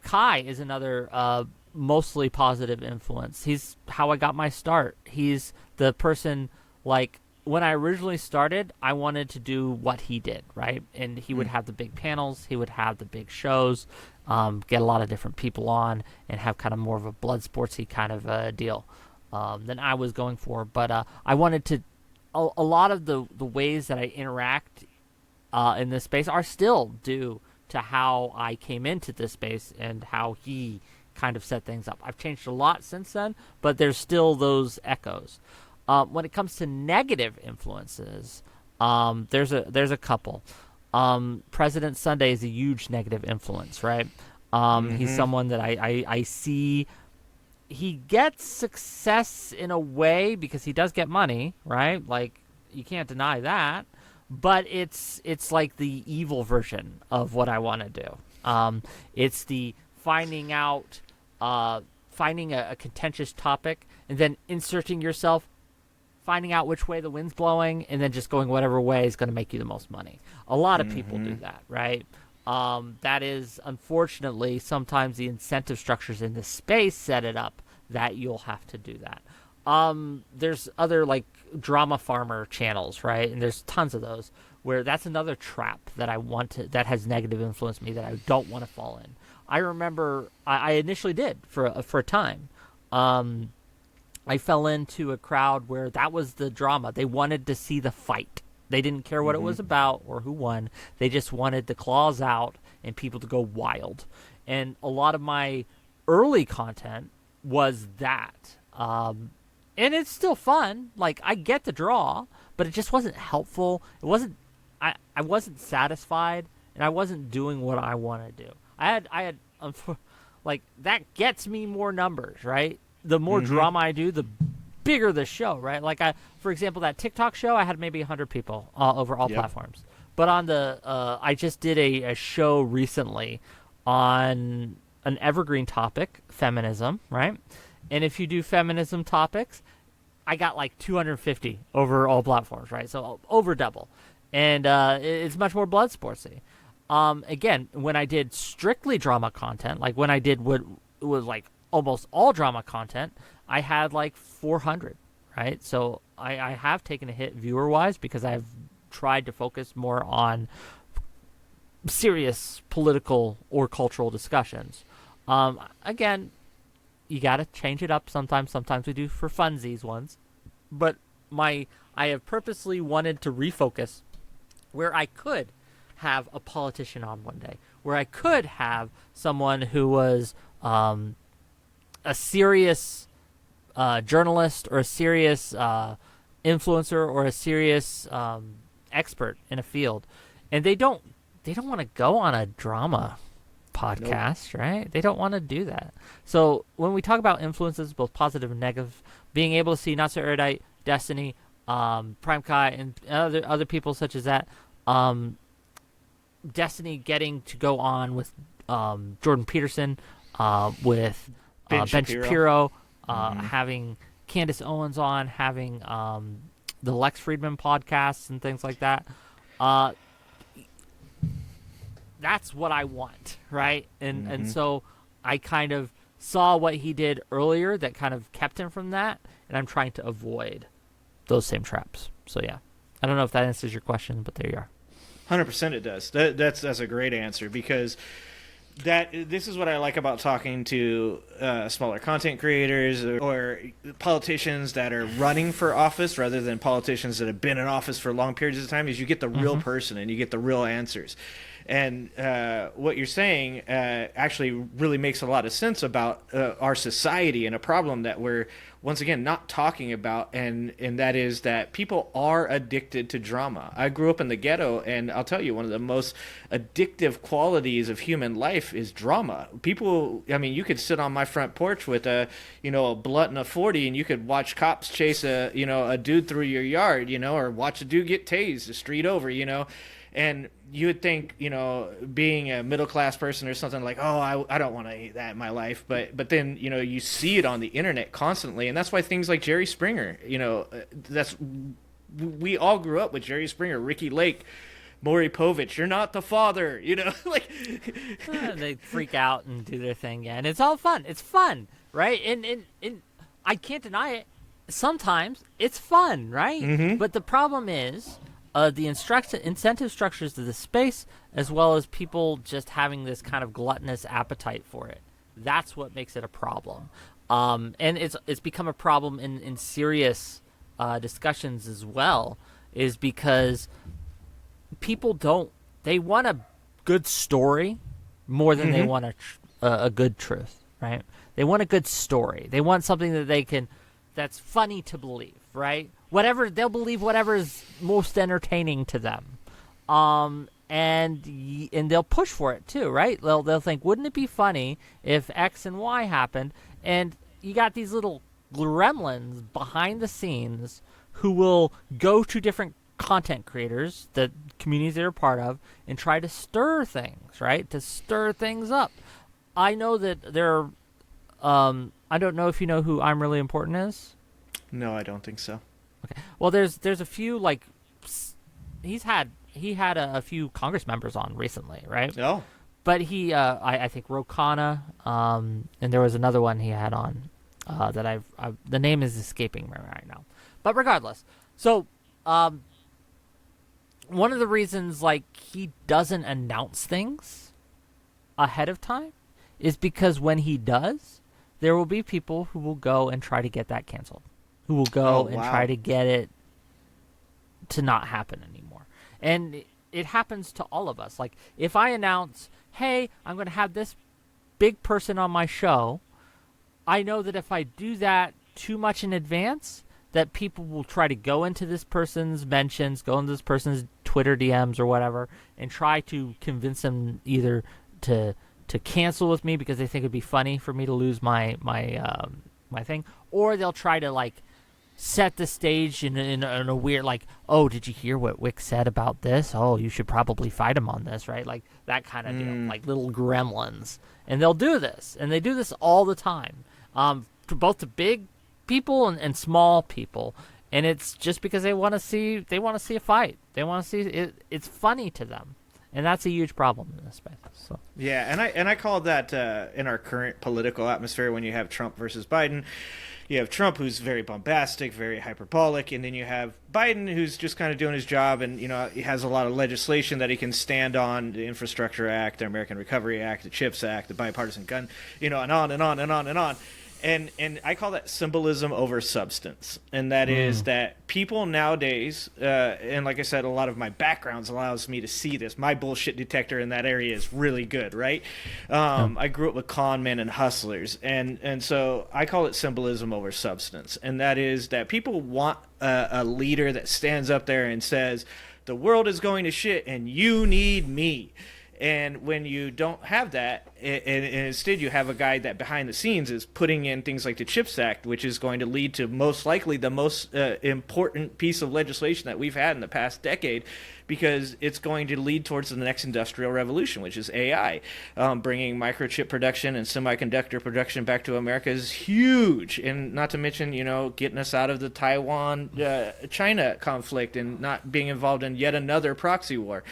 Kai is another mostly positive influence. He's how I got my start. He's the person, like, when I originally started, I wanted to do what he did, right? And he would have the big panels, he would have the big shows, get a lot of different people on, and have kind of more of a blood sportsy kind of deal than I was going for. But I wanted to, a lot of the ways that I interact in this space are still due to how I came into this space and how he kind of set things up. I've changed a lot since then, but there's still those echoes. When it comes to negative influences, there's a couple. President Sunday is a huge negative influence, right? He's someone that I see. He gets success in a way because he does get money, right? Like, you can't deny that. But it's like the evil version of what I want to do. It's the finding out, finding a contentious topic, and then inserting yourself, finding out which way the wind's blowing, and then just going whatever way is going to make you the most money. A lot of people do that, right? That is, unfortunately, sometimes the incentive structures in this space set it up that you'll have to do that. There's other, like, drama farmer channels, right? And there's tons of those where that's another trap that that has negative influence me that I don't want to fall in. I remember I initially did for a time. I fell into a crowd where that was the drama. They wanted to see the fight. They didn't care what it was about or who won. They just wanted the claws out and people to go wild. And a lot of my early content was that. And it's still fun. Like, I get the draw, but it just wasn't helpful. It wasn't. I wasn't satisfied, and I wasn't doing what I want to do. I had like, that gets me more numbers, right? The more drama I do, the bigger the show, right? Like, for example, that TikTok show, I had maybe 100 people over all platforms. But on the, I just did a show recently on an evergreen topic, feminism, right? And if you do feminism topics, I got like 250 over all platforms, right? So over double. And it's much more blood sportsy. Again, when I did strictly drama content, like when I did what was like almost all drama content, I had like 400, right? So I have taken a hit viewer-wise because I've tried to focus more on serious political or cultural discussions. Again, you got to change it up sometimes. Sometimes we do for funsies ones. But I have purposely wanted to refocus where I could have a politician on one day, where I could have someone who was a serious journalist or a serious influencer or a serious expert in a field, and they don't want to go on a drama podcast, right? They don't want to do that. So when we talk about influences, both positive and negative, being able to see Not So Erudite, Destiny, Prime Kai, and other people such as that, Destiny getting to go on with Jordan Peterson, with Ben Shapiro, having Candace Owens on, having the Lex Friedman podcasts and things like that. That's what I want, right? And so I kind of saw what he did earlier that kind of kept him from that, and I'm trying to avoid those same traps. So yeah, I don't know if that answers your question, but there you are. 100% it does. That's a great answer, because this is what I like about talking to smaller content creators or politicians that are running for office rather than politicians that have been in office for long periods of time, is you get the real person and you get the real answers. And what you're saying actually really makes a lot of sense about our society and a problem that we're once again not talking about, and that is that people are addicted to drama. I grew up in the ghetto, and I'll tell you, one of the most addictive qualities of human life is drama. People, I mean, you could sit on my front porch with a blunt and a 40, and you could watch cops chase a dude through your yard, or watch a dude get tased the street over, and you would think, being a middle-class person or something like, oh, I don't want to eat that in my life. But then, you see it on the internet constantly. And that's why things like Jerry Springer, we all grew up with Jerry Springer, Ricky Lake, Maury Povich. You're not the father, like. They freak out and do their thing. Yeah. And it's all fun. It's fun, right? And I can't deny it. Sometimes it's fun, right? Mm-hmm. But the problem is, the incentive structures of the space, as well as people just having this kind of gluttonous appetite for it. That's what makes it a problem. And it's become a problem in serious discussions as well, is because people they want a good story more than they want a good truth, right? They want a good story. They want something that's funny to believe, right? They'll believe whatever is most entertaining to them, and they'll push for it too, right? They'll think, wouldn't it be funny if X and Y happened? And you got these little gremlins behind the scenes who will go to different content creators, the communities they're part of, and try to stir things, right? To stir things up. I know that there are. I don't know if you know who I'm Really Important is. No, I don't think so. Okay. Well, there's a few, like, he had a few Congress members on recently, right? Oh. But he, I think Rokana, and there was another one he had on, that the name is escaping me right now. But regardless, so, one of the reasons, like, he doesn't announce things ahead of time is because when he does, there will be people who will go and try to get that canceled. Who will go and try to get it to not happen anymore. And it happens to all of us. Like, if I announce, hey, I'm going to have this big person on my show, I know that if I do that too much in advance, that people will try to go into this person's mentions, go into this person's Twitter DMs or whatever, and try to convince them either to cancel with me because they think it'd be funny for me to lose my thing, or they'll try to, like, set the stage in a weird, like, oh, did you hear what Wick said about this? Oh, you should probably fight him on this, right? Like, that kind of deal, like little gremlins. And they'll do this, and they do this all the time, both to big people and small people. And it's just because they want to see a fight. They want to see it. It's funny to them. And that's a huge problem in this space. So. Yeah, and I call that in our current political atmosphere, when you have Trump versus Biden, you have Trump, who's very bombastic, very hyperbolic, and then you have Biden, who's just kind of doing his job, and he has a lot of legislation that he can stand on: the Infrastructure Act, the American Recovery Act, the CHIPS Act, the bipartisan gun, and on and on and on and on. And I call that symbolism over substance. And that is that people nowadays, and like I said, a lot of my backgrounds allows me to see this. My bullshit detector in that area is really good, right? I grew up with con men and hustlers. And so I call it symbolism over substance. And that is that people want a leader that stands up there and says, the world is going to shit and you need me. And when you don't have that, and instead you have a guy that behind the scenes is putting in things like the CHIPS Act, which is going to lead to most likely the most important piece of legislation that we've had in the past decade, because it's going to lead towards the next industrial revolution, which is AI. Bringing microchip production and semiconductor production back to America is huge. And not to mention, getting us out of the Taiwan-China conflict and not being involved in yet another proxy war.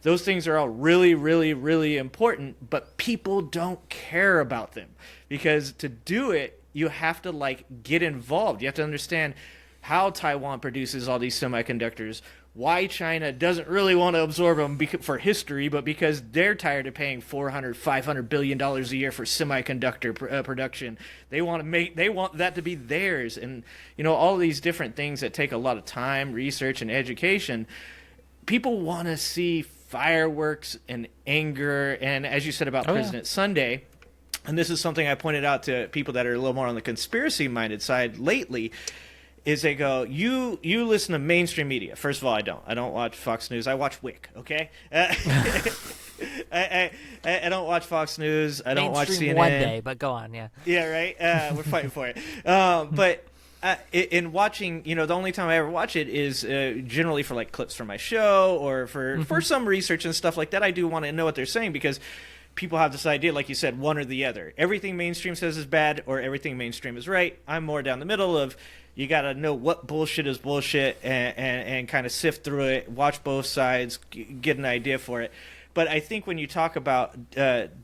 Those things are all really, really, really important, but people don't care about them, because to do it, you have to get involved. You have to understand how Taiwan produces all these semiconductors, why China doesn't really want to absorb them for history, but because they're tired of paying $400-500 billion a year for semiconductor production. They want that to be theirs, and all these different things that take a lot of time, research, and education. People want to see fireworks and anger. And as you said about President Sunday, and this is something I pointed out to people that are a little more on the conspiracy-minded side lately, is they go, you listen to mainstream media. First of all, I don't watch Fox News. I watch Wick, okay? I don't watch Fox News. I don't watch CNN. One day, but go on, yeah. Yeah, right? We're fighting for it. But in watching, the only time I ever watch it is generally for like clips from my show or for some research and stuff like that. I do want to know what they're saying because people have this idea, like you said, one or the other. Everything mainstream says is bad or everything mainstream is right. I'm more down the middle of you got to know what bullshit is bullshit and kind of sift through it, watch both sides, get an idea for it. But I think when you talk about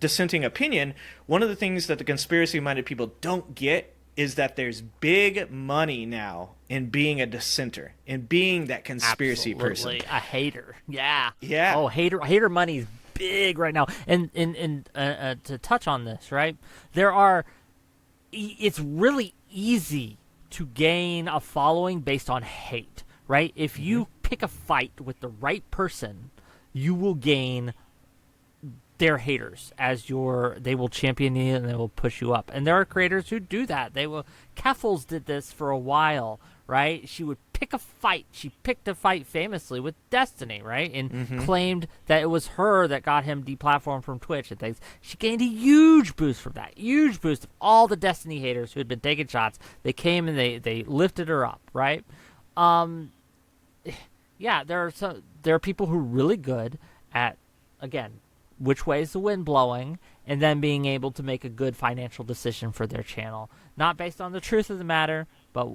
dissenting opinion, one of the things that the conspiracy-minded people don't get is that there's big money now in being a dissenter, in being that conspiracy person. A hater. Yeah. Yeah. Oh, hater money's big right now. And to touch on this, right? It's really easy to gain a following based on hate, right? If you pick a fight with the right person, you will gain their haters they will champion you and they will push you up. And there are creators who do that. Keffels did this for a while, right? She would pick a fight. She picked a fight famously with Destiny, right? And claimed that it was her that got him deplatformed from Twitch and things. She gained a huge boost from that. Huge boost of all the Destiny haters who had been taking shots. They came and they lifted her up, right? Yeah, there are people who are really good at, again, which way is the wind blowing, and then being able to make a good financial decision for their channel. Not based on the truth of the matter, but,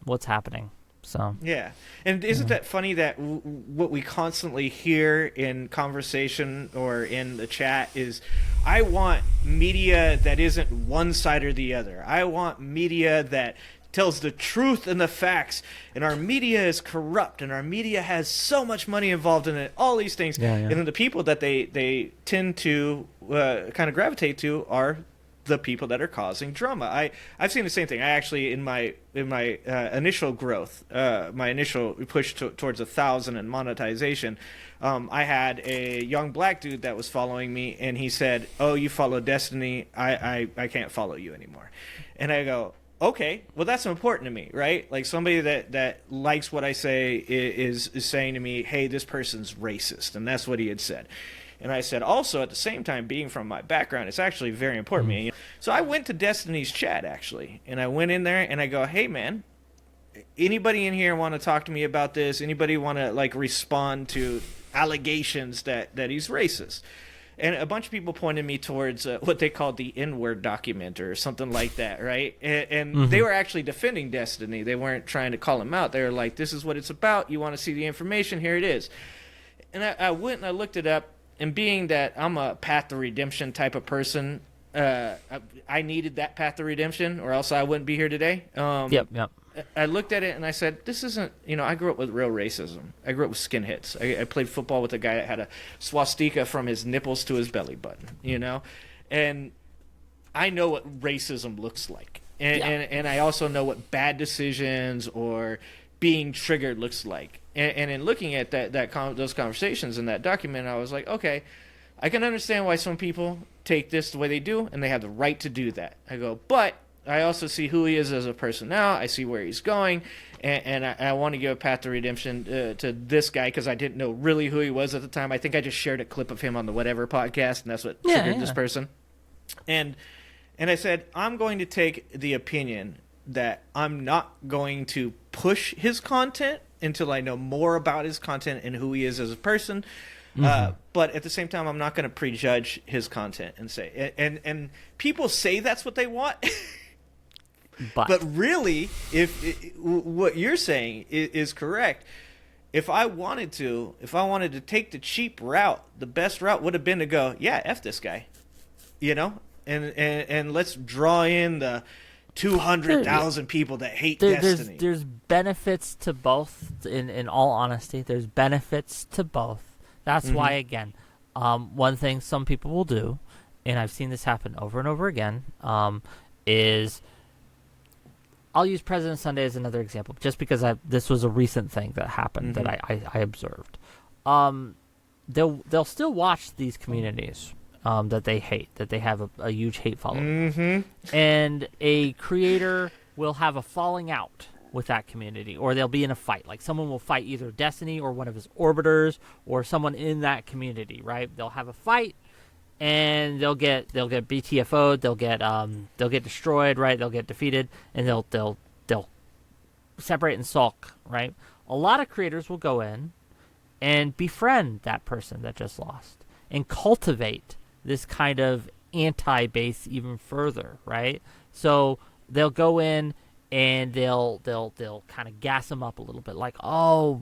what's happening. So yeah. And isn't that funny that what we constantly hear in conversation or in the chat is, I want media that isn't one side or the other. I want media that tells the truth and the facts, and our media is corrupt, and our media has so much money involved in it, all these things. Yeah. And then the people that they tend to kind of gravitate to are the people that are causing drama. I've seen the same thing. I actually, in my initial growth, my initial push towards 1,000 and monetization, I had a young black dude that was following me, and he said, "Oh, you follow Destiny. I can't follow you anymore." And I go, okay, well, that's important to me, right? Like somebody that likes what I say is saying to me, hey, this person's racist. And that's what he had said. And I said, also, at the same time, being from my background, it's actually very important to me. So I went to Destiny's chat, actually. And I went in there and I go, hey, man, anybody in here want to talk to me about this? Anybody want to respond to allegations that he's racist? And a bunch of people pointed me towards what they called the N-word document or something like that, right? And they were actually defending Destiny. They weren't trying to call him out. They were like, this is what it's about. You want to see the information? Here it is. And I went and I looked it up. And being that I'm a path to redemption type of person, I needed that path to redemption or else I wouldn't be here today. Yep. I looked at it and I said, this isn't, I grew up with real racism. I grew up with skinheads. I played football with a guy that had a swastika from his nipples to his belly button, and I know what racism looks like. And I also know what bad decisions or being triggered looks like. And in looking at those conversations in that document, I was like, okay, I can understand why some people take this the way they do, and they have the right to do that. I go, but I also see who he is as a person now. I see where he's going, and I want to give a path to redemption to this guy because I didn't know really who he was at the time. I think I just shared a clip of him on the Whatever podcast, and that's what triggered this person. And I said, I'm going to take the opinion that I'm not going to push his content until I know more about his content and who he is as a person. But at the same time, I'm not going to prejudge his content and say, and people say that's what they want. But really, if what you're saying is correct, if I wanted to take the cheap route, the best route would have been to go, yeah, F this guy, and let's draw in the 200,000 people that hate Destiny. There's benefits to both. In all honesty, there's benefits to both. That's why, again, one thing some people will do, and I've seen this happen over and over again, is I'll use President Sunday as another example, just because this was a recent thing that happened that I observed. they'll still watch these communities that they hate, that they have a huge hate following. Mm-hmm. And a creator will have a falling out with that community, or they'll be in a fight. Like someone will fight either Destiny or one of his orbiters or someone in that community, right? They'll have a fight and they'll get BTFO'd, they'll get destroyed, right? They'll get defeated, and they'll separate and sulk, right? A lot of creators will go in and befriend that person that just lost and cultivate this kind of anti-base even further, right? So they'll go in and they'll kind of gas them up a little bit, like, oh,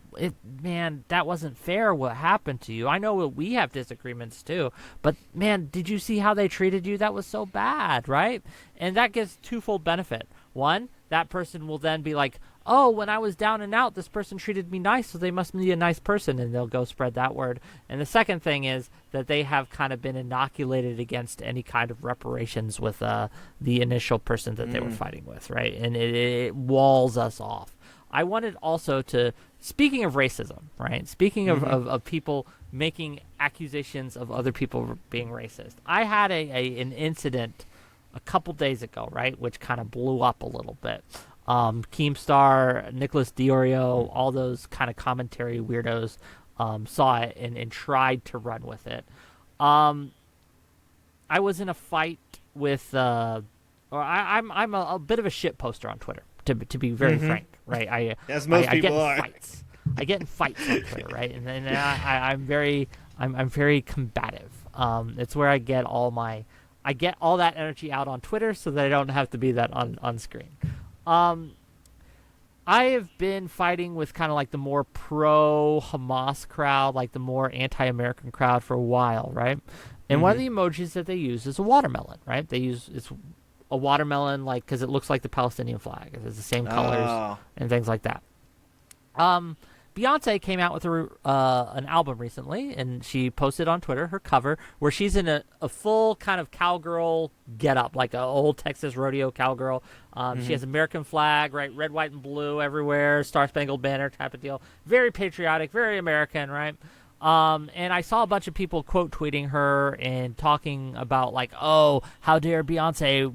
man, that wasn't fair what happened to you. I know we have disagreements too, but man, did you see how they treated you? That was so bad, right? And that gives twofold benefit. One, that person will then be like, oh, when I was down and out, this person treated me nice, so they must be a nice person, and they'll go spread that word. And the second thing is that they have kind of been inoculated against any kind of reparations with the initial person that they were fighting with, right? And it walls us off. I wanted also to, speaking of racism, right? Speaking of people making accusations of other people being racist, I had an incident a couple days ago, right, which kind of blew up a little bit. Keemstar, Nicholas Diorio, all those kind of commentary weirdos saw it and tried to run with it. I was in a fight with, I'm a bit of a shit poster on Twitter, to be very frank, right? As most people are. Fights. I get in fights on Twitter, right? And I'm very combative. It's where I get all that energy out on Twitter so that I don't have to be that on screen. I have been fighting with kind of like the more pro-Hamas crowd, like the more anti-American crowd for a while, right? And one of the emojis that they use is a watermelon, right? It's a watermelon, like, because it looks like the Palestinian flag. It's the same colors and things like that. Beyonce came out with an album recently, and she posted on Twitter her cover where she's in a full kind of cowgirl getup, like an old Texas rodeo cowgirl. She has American flag, right, red, white, and blue everywhere, Star Spangled Banner type of deal. Very patriotic, very American, right? And I saw a bunch of people quote tweeting her and talking about like, oh, how dare Beyonce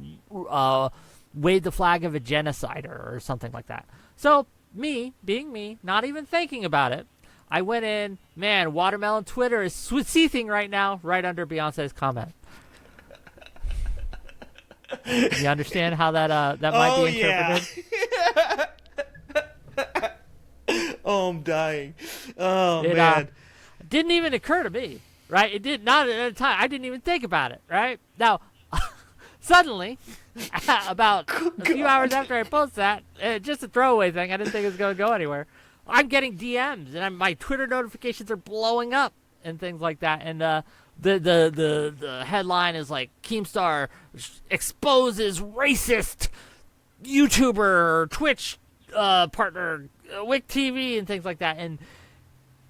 wave the flag of a genocider or something like that. So me, being me, not even thinking about it, I went in, man, watermelon Twitter is seething right now, right under Beyonce's comment. You understand how that might be interpreted? Yeah. Oh, I'm dying. Oh, man. Didn't even occur to me, right? It did not at the time. I didn't even think about it, right? Now, suddenly, about a few hours after I post that, just a throwaway thing, I didn't think it was going to go anywhere, I'm getting DMs, and my Twitter notifications are blowing up and things like that. And the headline is like, Keemstar exposes racist YouTuber or Twitch partner, Wick TV, and things like that. And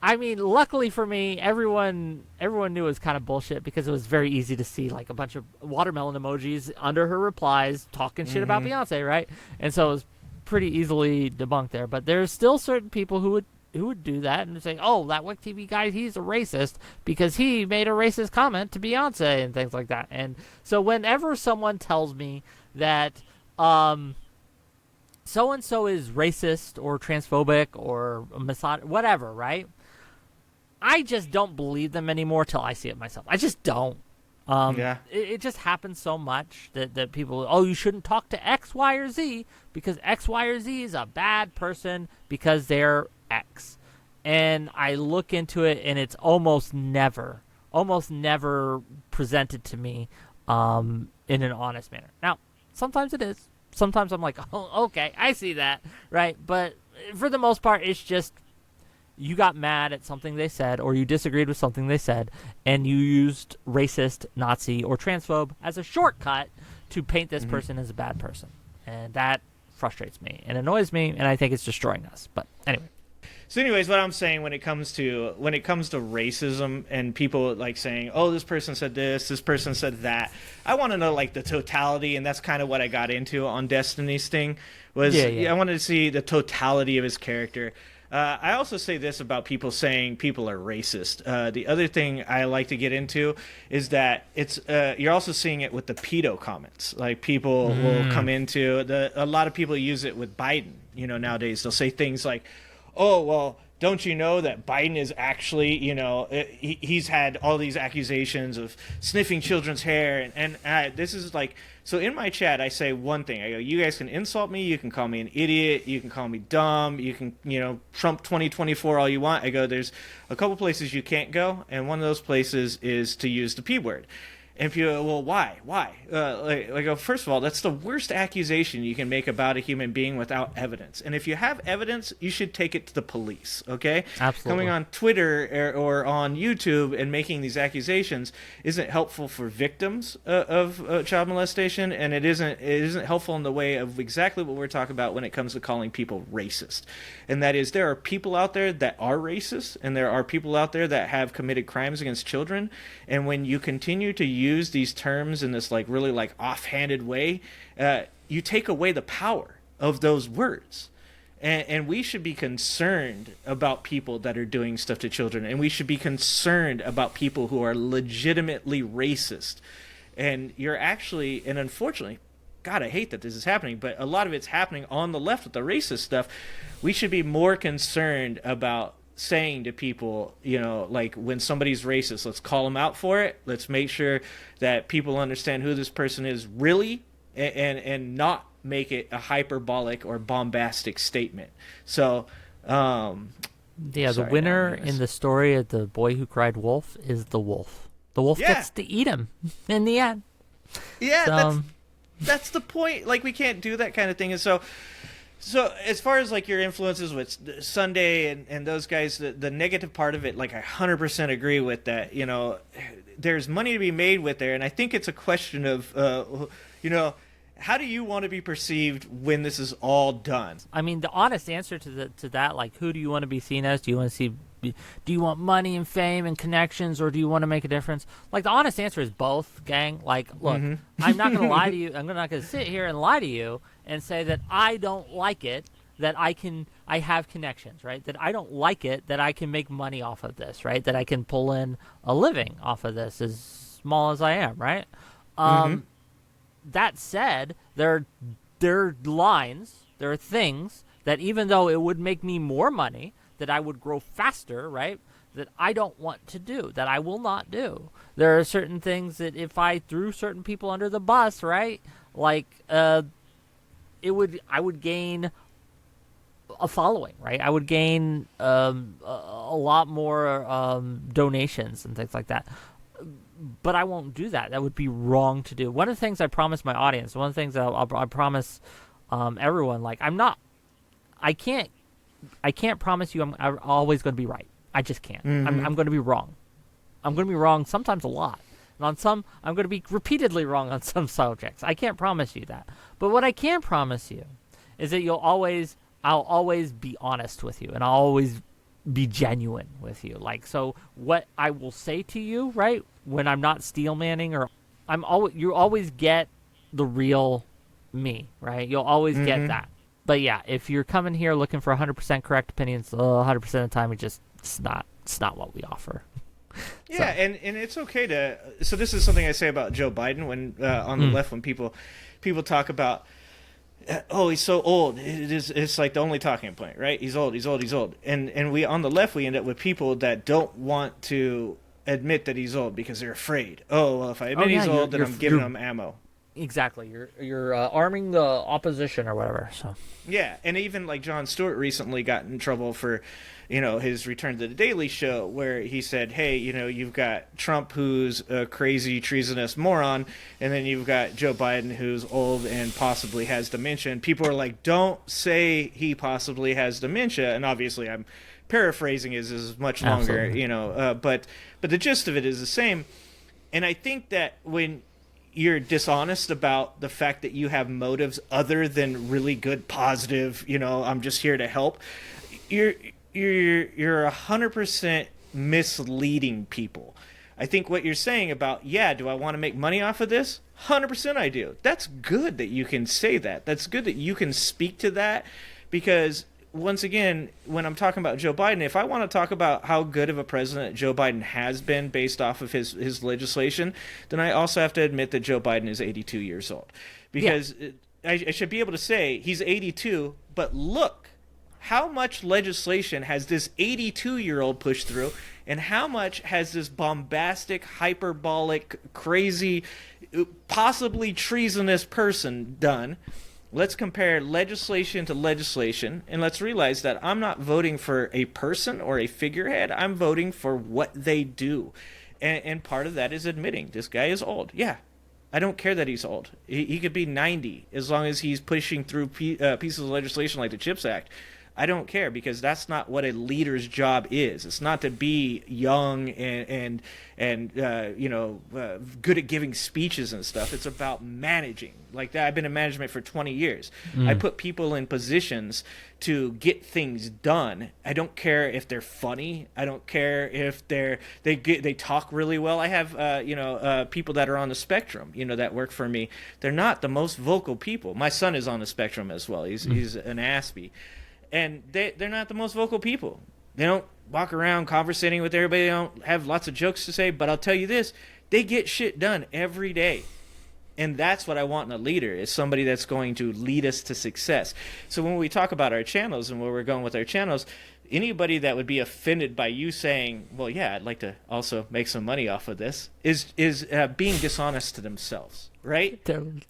I mean, luckily for me, everyone knew it was kind of bullshit because it was very easy to see like a bunch of watermelon emojis under her replies talking shit about Beyonce, right? And so it was pretty easily debunked there. But there's still certain people who would do that and say, "Oh, that Wick TV guy, he's a racist because he made a racist comment to Beyonce," and things like that. And so whenever someone tells me that so and so is racist or transphobic or misogynist, whatever, right? I just don't believe them anymore till I see it myself. I just don't. It just happens so much that people, oh, you shouldn't talk to X, Y, or Z because X, Y, or Z is a bad person because they're X. And I look into it, and it's almost never presented to me in an honest manner. Now, sometimes it is. Sometimes I'm like, oh, okay, I see that, right? But for the most part, it's just you got mad at something they said, or you disagreed with something they said, and you used racist, Nazi, or transphobe as a shortcut to paint this person as a bad person. And that frustrates me and annoys me, and I think it's destroying us. But anyway. So anyways, what I'm saying when it comes to racism and people like saying, oh, this person said this person said that, I want to know like the totality, and that's kind of what I got into on Destiny's thing was I wanted to see the totality of his character. I also say this about people saying people are racist. The other thing I like to get into is that it's you're also seeing it with the pedo comments. Like people will come into a lot of people use it with Biden. Nowadays they'll say things like, "Oh, well, don't you know that Biden is actually, he's had all these accusations of sniffing children's hair." And this is like, so in my chat, I say one thing. I go, you guys can insult me. You can call me an idiot. You can call me dumb. You can, Trump 2024 all you want. I go, there's a couple places you can't go. And one of those places is to use the P word. And people go, well, why? First of all, that's the worst accusation you can make about a human being without evidence. And if you have evidence, you should take it to the police, okay? Absolutely. Coming on Twitter or on YouTube and making these accusations isn't helpful for victims of child molestation, and it isn't helpful in the way of exactly what we're talking about when it comes to calling people racist. And that is, there are people out there that are racist, and there are people out there that have committed crimes against children, and when you continue to use these terms in this really offhanded way, you take away the power of those words. And we should be concerned about people that are doing stuff to children, and we should be concerned about people who are legitimately racist. And you're actually, and unfortunately, God, I hate that this is happening, but a lot of it's happening on the left with the racist stuff. We should be more concerned about saying to people, like when somebody's racist, let's call them out for it. Let's make sure that people understand who this person is really, and not make it a hyperbolic or bombastic statement. So, the winner in the story of the boy who cried wolf is the wolf. The wolf gets to eat him in the end. Yeah, that's the point. Like, we can't do that kind of thing. And so as far as like your influences with Sunday and those guys, the negative part of it, like I 100% agree with that. There's money to be made with there, and I think it's a question of, how do you want to be perceived when this is all done? I mean, the honest answer to that, like, who do you want to be seen as? Do you want to see? Do you want money and fame and connections, or do you want to make a difference? Like, the honest answer is both, gang. Like, look, I'm not going to lie to you. I'm not going to sit here and lie to you and say that I don't like it, that I have connections, right? That I don't like it, that I can make money off of this, right? That I can pull in a living off of this, as small as I am, right? That said, there are lines, there are things that even though it would make me more money, that I would grow faster, right? That I don't want to do, that I will not do. There are certain things that if I threw certain people under the bus, right? Like, I would gain a following, right? I would gain a lot more donations and things like that. But I won't do that. That would be wrong to do. One of the things I promise my audience, one of the things that I promise everyone, like, I can't promise you I'm always going to be right. I just can't. I'm going to be wrong. I'm going to be wrong sometimes a lot. And on some, I'm going to be repeatedly wrong on some subjects. I can't promise you that. But what I can promise you is that I'll always be honest with you, and I'll always be genuine with you. Like, so what I will say to you, right, when I'm not steel manning, or you always get the real me, right? You'll always get that. But yeah, if you're coming here looking for 100% correct opinions, 100% of the time, it's not what we offer. Yeah, and it's okay to. So this is something I say about Joe Biden when on the left, when people talk about, oh, he's so old. It's like the only talking point, right? He's old. And we on the left, we end up with people that don't want to admit that he's old because they're afraid. Oh, well, if I admit he's old, then I'm giving him ammo. Exactly. You're arming the opposition or whatever. So yeah, and even like Jon Stewart recently got in trouble for, his return to the Daily Show, where he said, hey, you've got Trump, who's a crazy, treasonous moron, and then you've got Joe Biden, who's old and possibly has dementia. And people are like, don't say he possibly has dementia. And obviously I'm paraphrasing, is much longer, Absolutely. But the gist of it is the same. And I think that when you're dishonest about the fact that you have motives other than really good, positive, I'm just here to help, you're 100% misleading people. I think what you're saying about, do I want to make money off of this? 100% I do. That's good that you can say that. That's good that you can speak to that, because once again, when I'm talking about Joe Biden, if I want to talk about how good of a president Joe Biden has been based off of his legislation, then I also have to admit that Joe Biden is 82 years old. Because I should be able to say he's 82, but look, how much legislation has this 82-year-old pushed through, and how much has this bombastic, hyperbolic, crazy, possibly treasonous person done? Let's compare legislation to legislation, and let's realize that I'm not voting for a person or a figurehead. I'm voting for what they do. And part of that is admitting this guy is old. Yeah, I don't care that he's old. He could be 90 as long as he's pushing through pieces of legislation like the CHIPS Act. I don't care, because that's not what a leader's job is. It's not to be young and good at giving speeches and stuff. It's about managing. Like that, I've been in management for 20 years. I put people in positions to get things done. I don't care if they're funny. I don't care if they talk really well. I have people that are on the spectrum, that work for me. They're not the most vocal people. My son is on the spectrum as well. He's an Aspie. And they're not the most vocal people. They don't walk around conversating with everybody. They don't have lots of jokes to say. But I'll tell you this, they get shit done every day. And that's what I want in a leader, is somebody that's going to lead us to success. So when we talk about our channels and where we're going with our channels, anybody that would be offended by you saying, well, yeah, I'd like to also make some money off of this, is being dishonest to themselves. Right?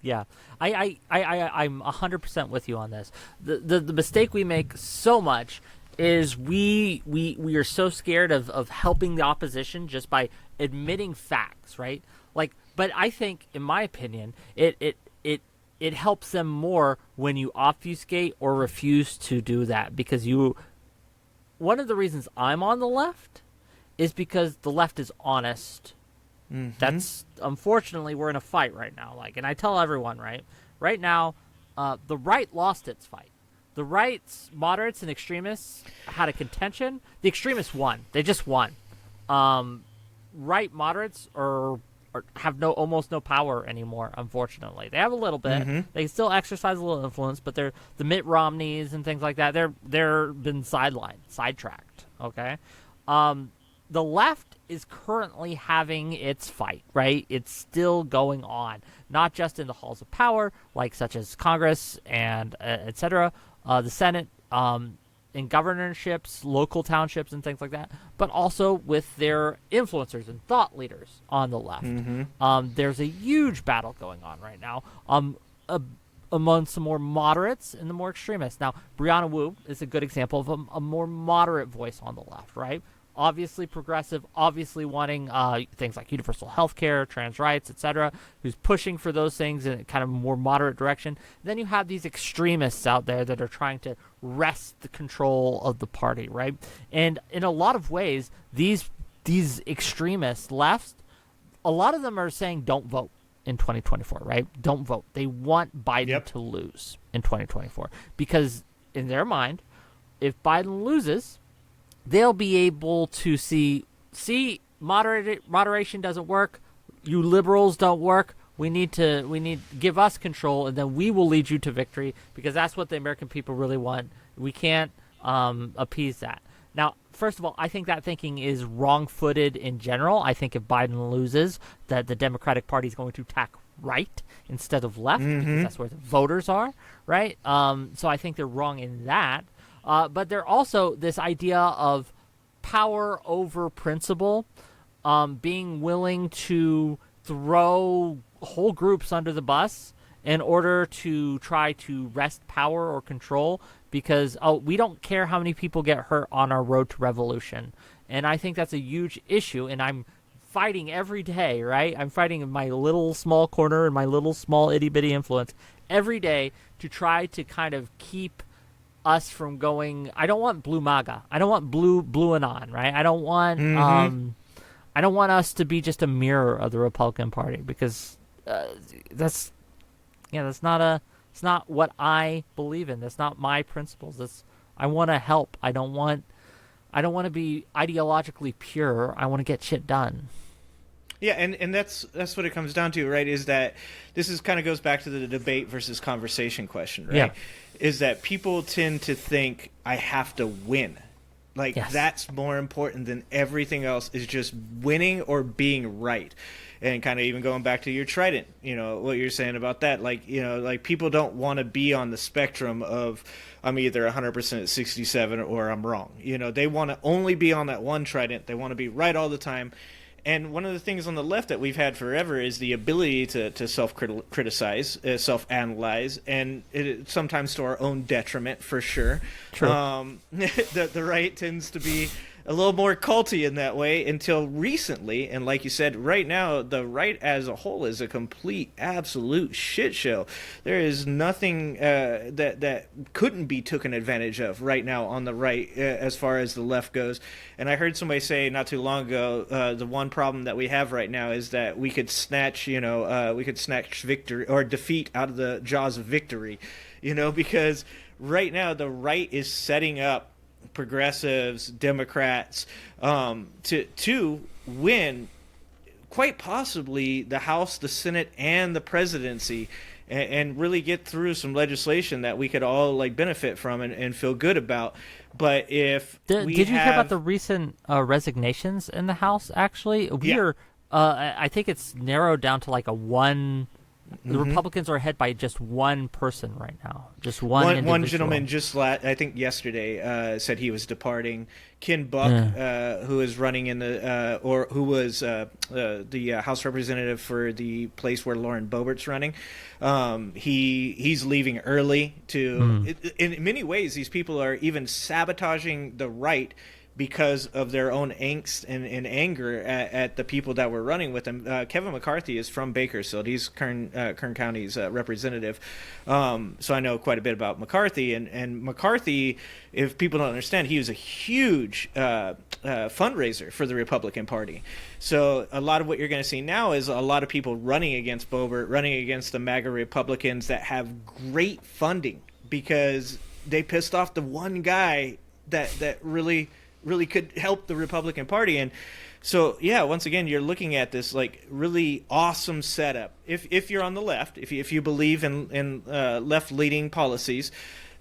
Yeah, I'm 100% with you on this. The mistake we make so much is we are so scared of helping the opposition just by admitting facts, right? But I think, in my opinion, it helps them more when you obfuscate or refuse to do that, because one of the reasons I'm on the left is because the left is honest. That's, unfortunately, we're in a fight right now. And I tell everyone, right now, the right lost its fight. The right's moderates and extremists had a contention. The extremists won. They just won. Right moderates have almost no power anymore. Unfortunately, they have a little bit. They still exercise a little influence, but they're the Mitt Romneys and things like that. They're been sidetracked. Okay. The left is currently having its fight, right? It's still going on, not just in the halls of power, such as Congress and etc., the Senate, in governorships, local townships, and things like that, but also with their influencers and thought leaders on the left. There's a huge battle going on right now among some more moderates and the more extremists. Now, Brianna Wu is a good example of a more moderate voice on the left, right? Obviously progressive, obviously wanting things like universal health care, trans rights, etc., who's pushing for those things in a kind of more moderate direction. Then you have these extremists out there that are trying to wrest the control of the party, right? And in a lot of ways, these extremists left, a lot of them are saying don't vote in 2024, right? Don't vote. They want Biden to lose in 2024 because in their mind, if Biden loses, they'll be able to see moderation doesn't work. You liberals don't work. We need give us control, and then we will lead you to victory, because that's what the American people really want. We can't appease that. Now, first of all, I think that thinking is wrong-footed in general. I think if Biden loses, that the Democratic Party is going to tack right instead of left, because that's where the voters are, right? So I think they're wrong in that. But they're also this idea of power over principle, being willing to throw whole groups under the bus in order to try to wrest power or control, because we don't care how many people get hurt on our road to revolution. And I think that's a huge issue, and I'm fighting every day, right? I'm fighting in my little small corner and my little small itty-bitty influence every day to try to kind of keep us from going. I don't want blue MAGA. I don't want blue anon, right? I don't want I don't want us to be just a mirror of the Republican Party, because that's not what I believe in. That's not my principles. I want to help. I don't want to be ideologically pure. I want to get shit done. Yeah, and that's what it comes down to, right? Is that this is kind of goes back to the debate versus conversation question, right? Yeah. Is that people tend to think I have to win. Like, Yes. that's more important than everything else, is just winning or being right. And kind of even going back to your trident, what you're saying about that. Like, like people don't want to be on the spectrum of I'm either 100% 67 or I'm wrong. They want to only be on that one trident. They want to be right all the time. And one of the things on the left that we've had forever is the ability to self-criticize, self-analyze, and sometimes to our own detriment, for sure. True. The right tends to be a little more culty in that way until recently. And like you said, right now, the right as a whole is a complete, absolute shit show. There is nothing that couldn't be taken advantage of right now on the right as far as the left goes. And I heard somebody say not too long ago, the one problem that we have right now is that we could snatch victory or defeat out of the jaws of victory, because right now the right is setting up progressives, Democrats, to win quite possibly the House, the Senate, and the presidency, and really get through some legislation that we could all benefit from and feel good about. But if did you hear about the recent resignations in the House? Actually, I think it's narrowed down to like a one. The Republicans are ahead by just one person right now. Just one gentleman I think yesterday said he was departing. Ken Buck, who is running in the who was the House representative for the place where Lauren Boebert's running. He's leaving early in many ways, these people are even sabotaging the right because of their own angst and anger at the people that were running with them. Kevin McCarthy is from Bakersfield. He's Kern County's representative. So I know quite a bit about McCarthy. And McCarthy, if people don't understand, he was a huge fundraiser for the Republican Party. So a lot of what you're going to see now is a lot of people running against Boebert, running against the MAGA Republicans that have great funding because they pissed off the one guy that really could help the Republican Party. And so, once again, you're looking at this really awesome setup. If you're on the left, if you believe in left-leaning policies,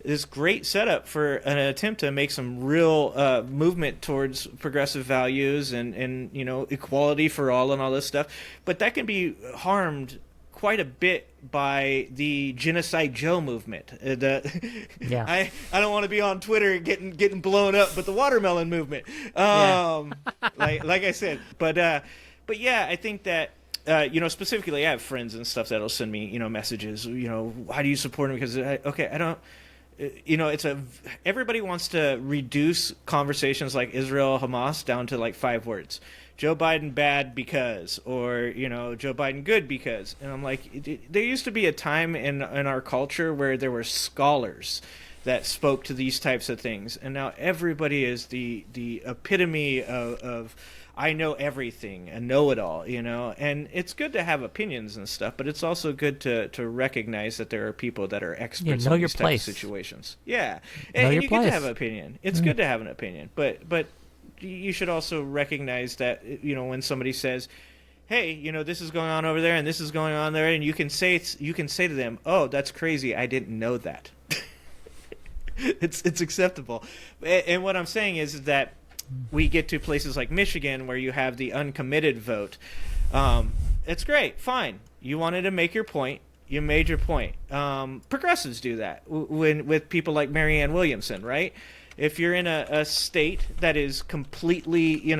this great setup for an attempt to make some real movement towards progressive values and equality for all and all this stuff. But that can be harmed quite a bit by the Genocide Joe movement. I don't want to be on Twitter getting blown up, but the watermelon movement. Like I said, but I think that specifically, I have friends and stuff that'll send me messages. How do you support him? Because I don't. Everybody wants to reduce conversations like Israel Hamas down to 5 words. Joe Biden bad because, or Joe Biden good because. And I'm like, there used to be a time in our culture where there were scholars that spoke to these types of things, and now everybody is the epitome of I know everything, a know-it-all, and it's good to have opinions and stuff, but it's also good to recognize that there are people that are experts in these types of situations. And you get to have an opinion. It's good to have an opinion, but you should also recognize that when somebody says, hey, this is going on over there and this is going on there, and you can say to them, oh, that's crazy, I didn't know that. It's acceptable. And what I'm saying is that we get to places like Michigan where you have the uncommitted vote. It's great, fine, you wanted to make your point, you made your point. Progressives do that with people like Marianne Williamson, right? If you're in a state that is completely,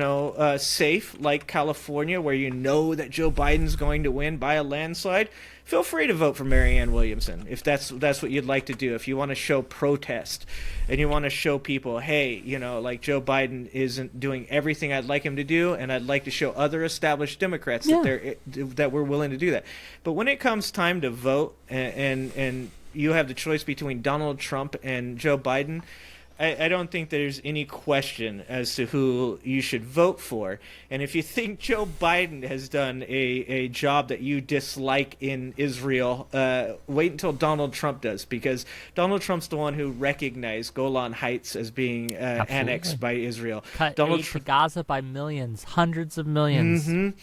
safe, like California, where that Joe Biden's going to win by a landslide, feel free to vote for Marianne Williamson if that's what you'd like to do. If you want to show protest and you want to show people, hey, Joe Biden isn't doing everything I'd like him to do, and I'd like to show other established Democrats that we're willing to do that. But when it comes time to vote and you have the choice between Donald Trump and Joe Biden, I don't think there's any question as to who you should vote for. And if you think Joe Biden has done a job that you dislike in Israel, wait until Donald Trump does, because Donald Trump's the one who recognized Golan Heights as being annexed by Israel. Cut aid to Gaza by millions, hundreds of millions.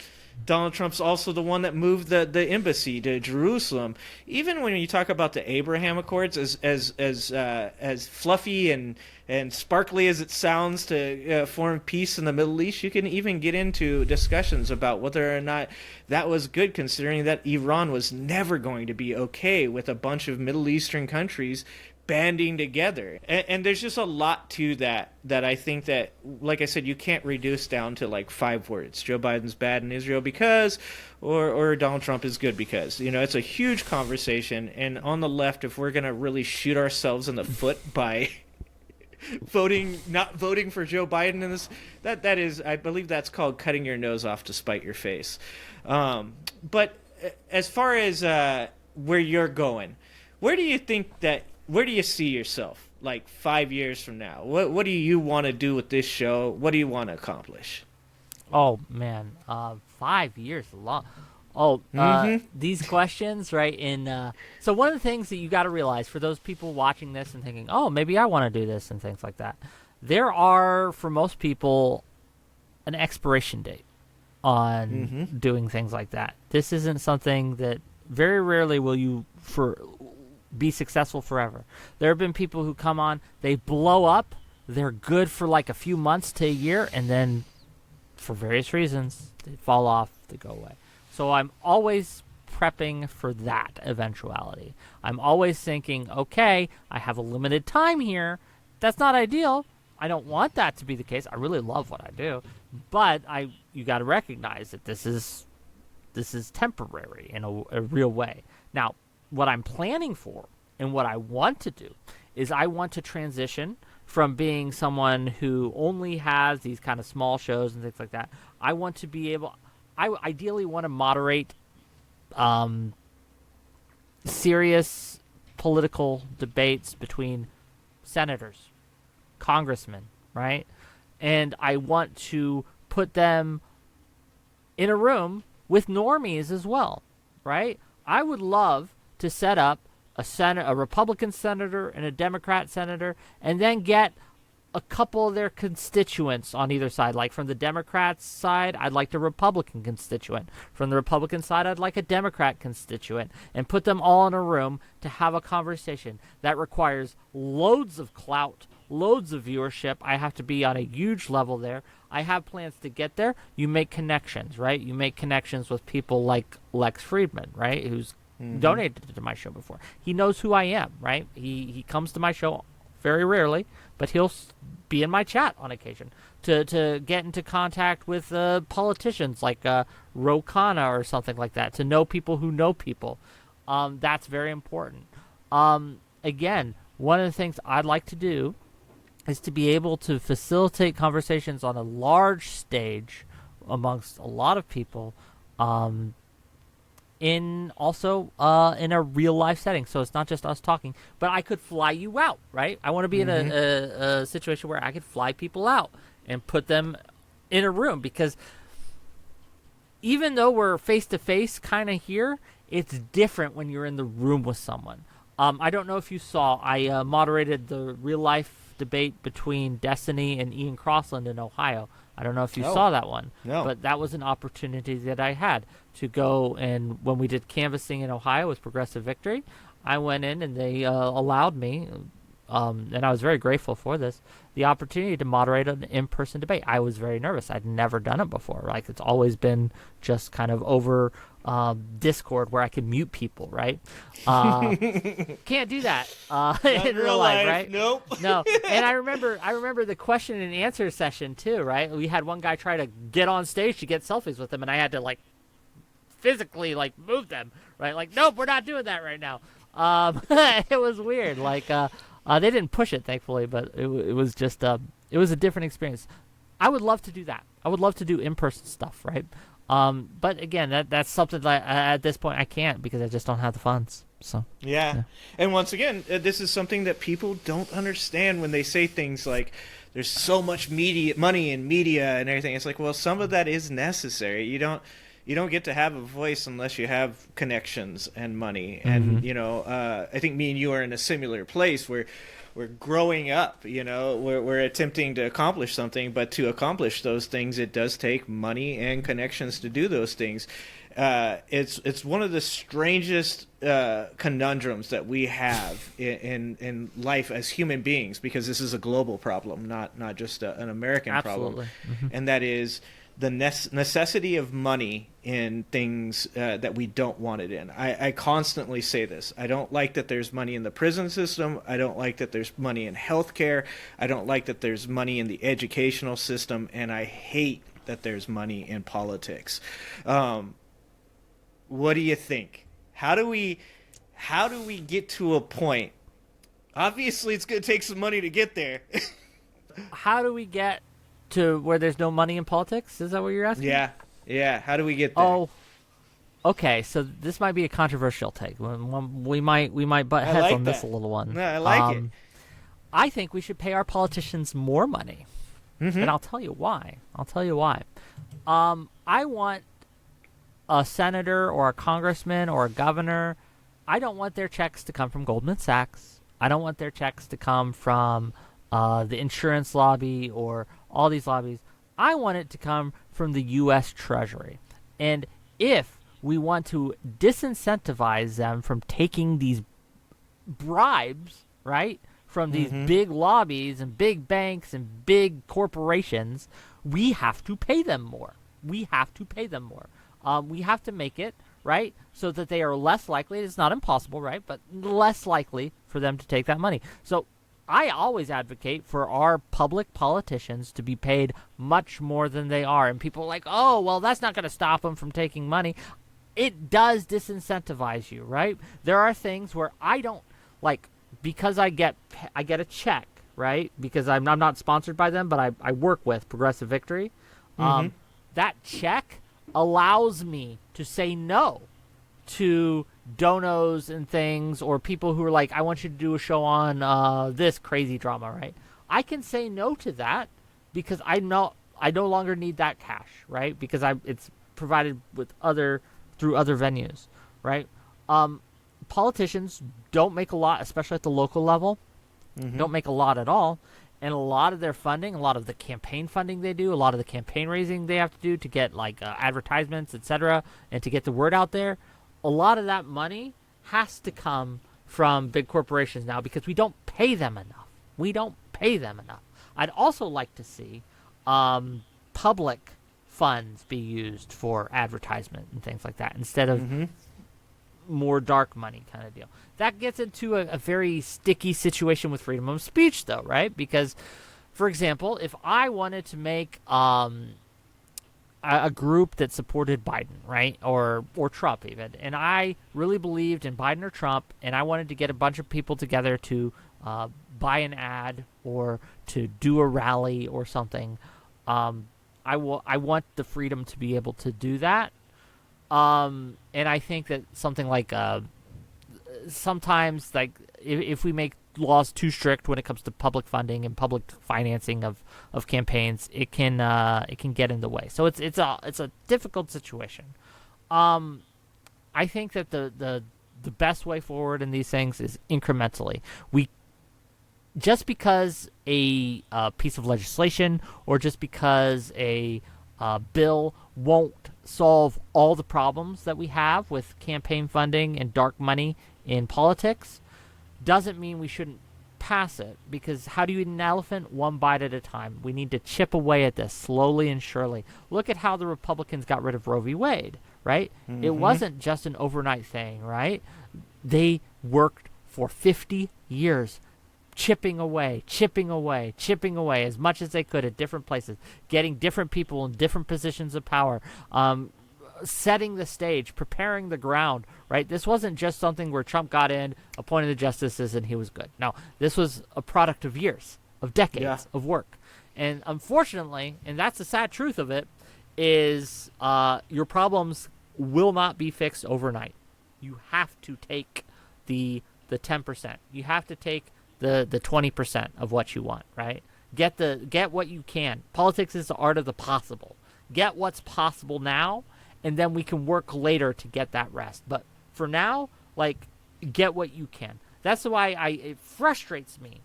Donald Trump's also the one that moved the embassy to Jerusalem. Even when you talk about the Abraham Accords, as fluffy and sparkly as it sounds to form peace in the Middle East, you can even get into discussions about whether or not that was good, considering that Iran was never going to be okay with a bunch of Middle Eastern countries banding together. And there's just a lot to that I think that, like I said, you can't reduce down to like 5 words. Joe Biden's bad in Israel because, or Donald Trump is good because. It's a huge conversation. And on the left, if we're going to really shoot ourselves in the foot by not voting for Joe Biden in this, that is, I believe that's called cutting your nose off to spite your face. But as far as where you're going, where do you see yourself like 5 years from now? What do you want to do with this show? What do you want to accomplish? Oh man, 5 years long. These questions, right? So one of the things that you got to realize for those people watching this and thinking, oh, maybe I want to do this and things like that, there are, for most people, an expiration date on doing things like that. This isn't something that very rarely will you be successful forever. There have been people who come on, they blow up, they're good for like a few months to a year, and then for various reasons they fall off, they go away. So I'm always prepping for that eventuality. I'm always thinking, okay, I have a limited time here. That's not ideal. I don't want that to be the case. I really love what I do, but you got to recognize that this is temporary in a real way. Now, what I'm planning for and what I want to do is I want to transition from being someone who only has these kind of small shows and things like that. I want to be able, I ideally want to moderate serious political debates between senators, congressmen, right? And I want to put them in a room with normies as well, right? I would love to set up a Republican senator and a Democrat senator, and then get a couple of their constituents on either side. Like from the Democrats' side, I'd like a Republican constituent. From the Republican side, I'd like a Democrat constituent, and put them all in a room to have a conversation. That requires loads of clout, loads of viewership. I have to be on a huge level there. I have plans to get there. You make connections, right? You make connections with people like Lex Friedman, right? Who's donated to my show before. He knows who I am, right? He comes to my show very rarely, but he'll be in my chat on occasion to get into contact with politicians like Ro Khanna or something like that, to know people who know people. That's very important. Again, one of the things I'd like to do is to be able to facilitate conversations on a large stage amongst a lot of people, in a real life setting. So it's not just us talking, but I could fly you out, right? I want to be in a situation where I could fly people out and put them in a room, because even though we're face to face kind of here, it's different when you're in the room with someone. I don't know if you saw, I moderated the real life debate between Destiny and Ian Crossland in Ohio. I don't know if you saw that one, but that was an opportunity that I had to go, and when we did canvassing in Ohio with Progressive Victory, I went in and they allowed me, and I was very grateful for this, the opportunity to moderate an in-person debate. I was very nervous. I'd never done it before. Like, it's always been just kind of over Discord where I can mute people, right? Can't do that in real life, right? Nope. No. And I remember the question and answer session too, right? We had one guy try to get on stage to get selfies with him, and I had to like physically like move them, right? Like, nope, we're not doing that right now. It was weird. Like, they didn't push it, thankfully, but it was just it was a different experience. I would love to do that. I would love to do in-person stuff, right? But again, that's something that at this point I can't, because I just don't have the funds. So yeah. And once again, this is something that people don't understand when they say things like, "There's so much money in media and everything." It's like, well, some of that is necessary. You don't get to have a voice unless you have connections and money. And I think me and you are in a similar place where we're growing up, we're attempting to accomplish something, but to accomplish those things, it does take money and connections to do those things. It's one of the strangest conundrums that we have in life as human beings, because this is a global problem, not just an American Absolutely. problem, and that is the necessity of money in things that we don't want it in. I constantly say this. I don't like that there's money in the prison system. I don't like that there's money in healthcare. I don't like that there's money in the educational system, and I hate that there's money in politics. What do you think? How do we get to a point? Obviously, it's going to take some money to get there. How do we get to where there's no money in politics? Is that what you're asking? Yeah. How do we get there? Oh, okay. So this might be a controversial take. We might butt heads on this a little one. No, I like it. I think we should pay our politicians more money, and I'll tell you why. I want a senator or a congressman or a governor. I don't want their checks to come from Goldman Sachs. I don't want their checks to come from the insurance lobby or all these lobbies. I want it to come from the U.S. Treasury. And if we want to disincentivize them from taking these bribes, right, from these big lobbies and big banks and big corporations, we have to pay them more. We have to make it, right, so that they are less likely, it's not impossible, right, but less likely for them to take that money. So I always advocate for our public politicians to be paid much more than they are. And people are like, oh, well, that's not going to stop them from taking money. It does disincentivize you, right? There are things where I don't, like, because I get a check, right? Because I'm not sponsored by them, but I work with Progressive Victory. That check allows me to say no to donos and things, or people who are like, I want you to do a show on this crazy drama, right? I can say no to that because I no longer need that cash, right? Because it's provided through other venues, right? Politicians don't make a lot, especially at the local level. Don't make a lot at all. And a lot of their funding, a lot of the campaign funding they do, a lot of the campaign raising they have to do to get advertisements, etc., and to get the word out there, a lot of that money has to come from big corporations now because we don't pay them enough. I'd also like to see public funds be used for advertisement and things like that instead of more dark money kind of deal. That gets into a very sticky situation with freedom of speech, though, right? Because, for example, if I wanted to make a group that supported Biden, right, or Trump even, and I really believed in Biden or Trump, and I wanted to get a bunch of people together to buy an ad or to do a rally or something, I want the freedom to be able to do that. And I think that something like sometimes, like, if we make laws too strict when it comes to public funding and public financing of campaigns, it can get in the way. So it's a difficult situation. I think that the best way forward in these things is incrementally. Just because a piece of legislation or just because a bill won't solve all the problems that we have with campaign funding and dark money in politics doesn't mean we shouldn't pass it, because how do you eat an elephant? One bite at a time. We need to chip away at this slowly and surely. Look at how the Republicans got rid of Roe v. Wade, right? It wasn't just an overnight thing, right? They worked for 50 years chipping away as much as they could at different places, getting different people in different positions of power, setting the stage, preparing the ground, right? This wasn't just something where Trump got in, appointed the justices, and he was good. No, this was a product of years, of decades of work. And unfortunately, and that's the sad truth of it, is your problems will not be fixed overnight. You have to take the 10%. You have to take the 20% of what you want, right? Get what you can. Politics is the art of the possible. Get what's possible now, and then we can work later to get that rest. But for now, like, get what you can. That's why it frustrates me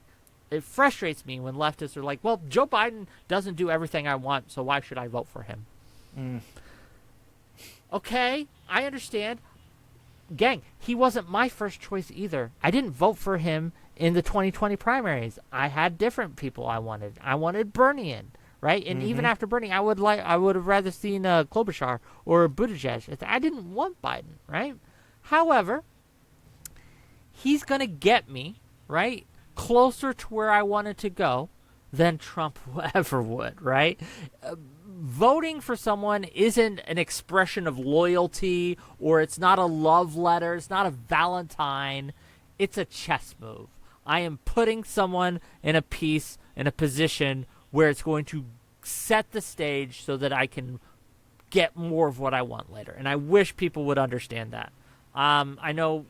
it frustrates me when leftists are like, well, Joe Biden doesn't do everything I want, so why should I vote for him? Okay, I understand. Gang, he wasn't my first choice either. I didn't vote for him in the 2020 primaries. I had different people I wanted. I wanted Bernie in, right? And even after Bernie, I would have rather seen Klobuchar or Buttigieg. I didn't want Biden, right? However, he's going to get me, right, closer to where I wanted to go than Trump ever would, right? Voting for someone isn't an expression of loyalty, or it's not a love letter, it's not a Valentine, it's a chess move. I am putting someone in a position where it's going to set the stage so that I can get more of what I want later. And I wish people would understand that. I know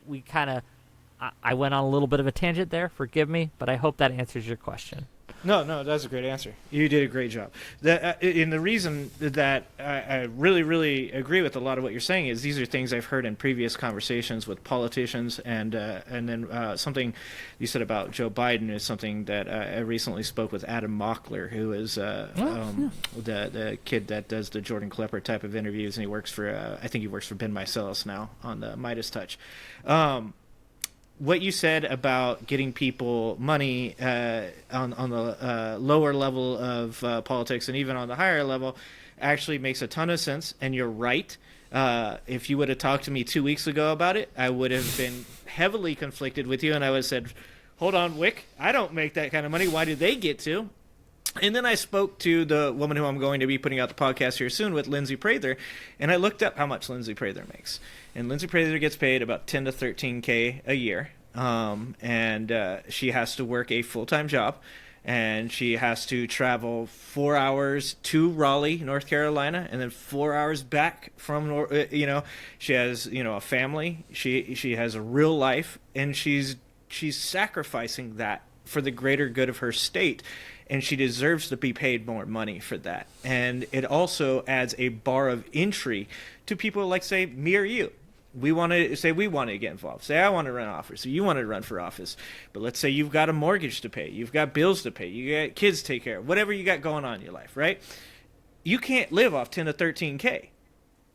I went on a little bit of a tangent there, forgive me, but I hope that answers your question. No, that's a great answer. You did a great job. And the reason that I really, really agree with a lot of what you're saying is these are things I've heard in previous conversations with politicians, and then something you said about Joe Biden is something that I recently spoke with Adam Mockler, who is the kid that does the Jordan Klepper type of interviews, and he works for I think he works for Ben Meiselas now on the Midas Touch. What you said about getting people money on the lower level of politics and even on the higher level actually makes a ton of sense, and you're right. If you would have talked to me 2 weeks ago about it, I would have been heavily conflicted with you, and I would have said, hold on, Wick, I don't make that kind of money. Why do they get to? And then I spoke to the woman who I'm going to be putting out the podcast here soon with, Lindsay Prather, and I looked up how much Lindsay Prather makes. And Lindsay Prather gets paid about $10 to $13K a year, and she has to work a full-time job, and she has to travel 4 hours to Raleigh, North Carolina, and then 4 hours back from, she has, a family, she has a real life, and she's sacrificing that for the greater good of her state. And she deserves to be paid more money for that. And it also adds a bar of entry to people like, say, me or you. We want to get involved. Say, I want to run office. So you want to run for office. But let's say you've got a mortgage to pay. You've got bills to pay. You got kids to take care of. Whatever you got going on in your life, right? You can't live off 10 to 13K.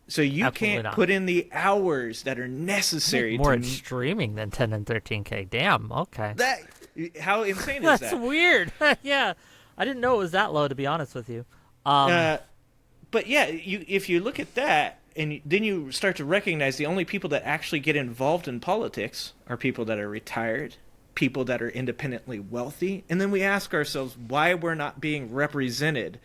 So you Absolutely can't not. put in the hours that are necessary. More in streaming than 10 and 13K. Damn, okay. How insane is that? That's weird. Yeah, I didn't know it was that low, to be honest with you. But yeah, if you look at that, and then you start to recognize the only people that actually get involved in politics are people that are retired, people that are independently wealthy, and then we ask ourselves why we're not being represented.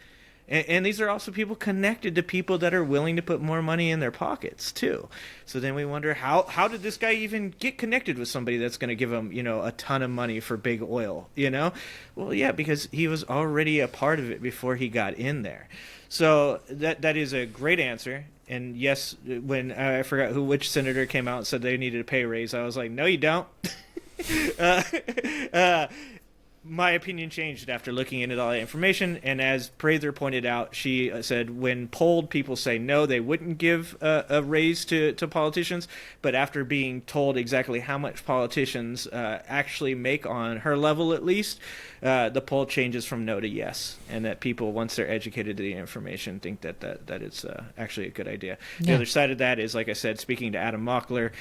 And these are also people connected to people that are willing to put more money in their pockets, too. So then we wonder, how did this guy even get connected with somebody that's going to give him, a ton of money for big oil, Well, yeah, because he was already a part of it before he got in there. So that is a great answer. And yes, when I forgot which senator came out and said they needed a pay raise, I was like, no, you don't. My opinion changed after looking into all that information, and as Prather pointed out, she said when polled, people say no, they wouldn't give a raise to politicians, but after being told exactly how much politicians actually make on her level at least, the poll changes from no to yes, and that people, once they're educated to the information, think that it's actually a good idea. Yeah. The other side of that is, like I said, speaking to Adam Mockler,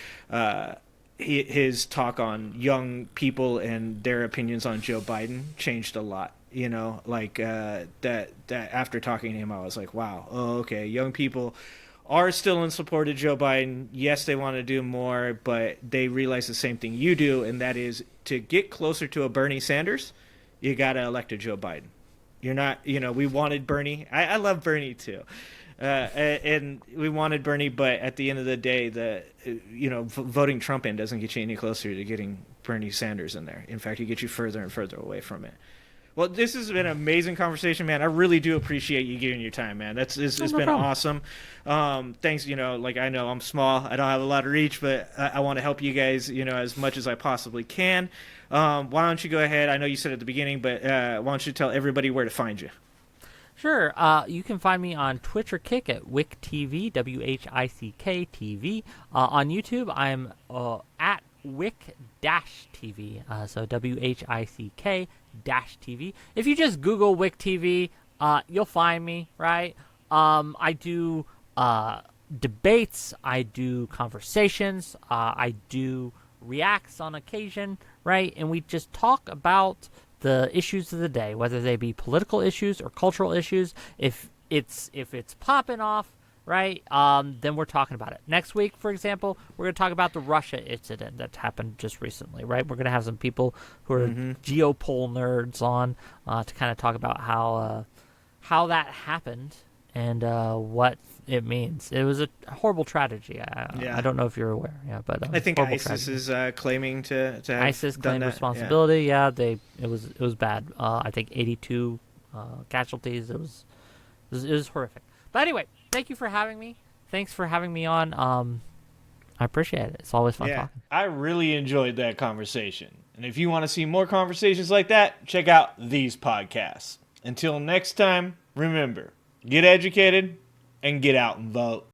his talk on young people and their opinions on Joe Biden changed a lot. That after talking to him, I was like, wow, okay, young people are still in support of Joe Biden. Yes, they want to do more, but they realize the same thing you do, and that is to get closer to a Bernie Sanders, you got to elect a Joe Biden. You're not, we wanted Bernie. I love Bernie too. And we wanted Bernie, but at the end of the day, voting Trump in doesn't get you any closer to getting Bernie Sanders in there. In fact, it gets you further and further away from it. Well, this has been an amazing conversation, man. I really do appreciate you giving your time, man. It's been awesome. Thanks, I know I'm small. I don't have a lot of reach, but I want to help you guys, as much as I possibly can. Why don't you go ahead? I know you said at the beginning, but why don't you tell everybody where to find you? Sure. You can find me on Twitch or Kick at WickTV, WHICK TV. On YouTube, I'm at Wick-TV. So WHICK-TV. If you just Google Wick TV, you'll find me, right? I do debates, I do conversations, I do reacts on occasion, right? And we just talk about the issues of the day, whether they be political issues or cultural issues. If it's popping off, right, then we're talking about it. Next week, for example, we're going to talk about the Russia incident that happened just recently, right? We're going to have some people who are geopol nerds on to kind of talk about how that happened and what it means. It was a horrible tragedy. I don't know if you're aware. Yeah, but I think ISIS tragedy. is claiming to have ISIS done claimed that. responsibility. Yeah, it was bad. I think 82 casualties. It was horrific. But anyway, thank you for having me. Thanks for having me on. I appreciate it. It's always fun talking. I really enjoyed that conversation. And if you want to see more conversations like that, check out these podcasts. Until next time, remember, get educated and get out and vote.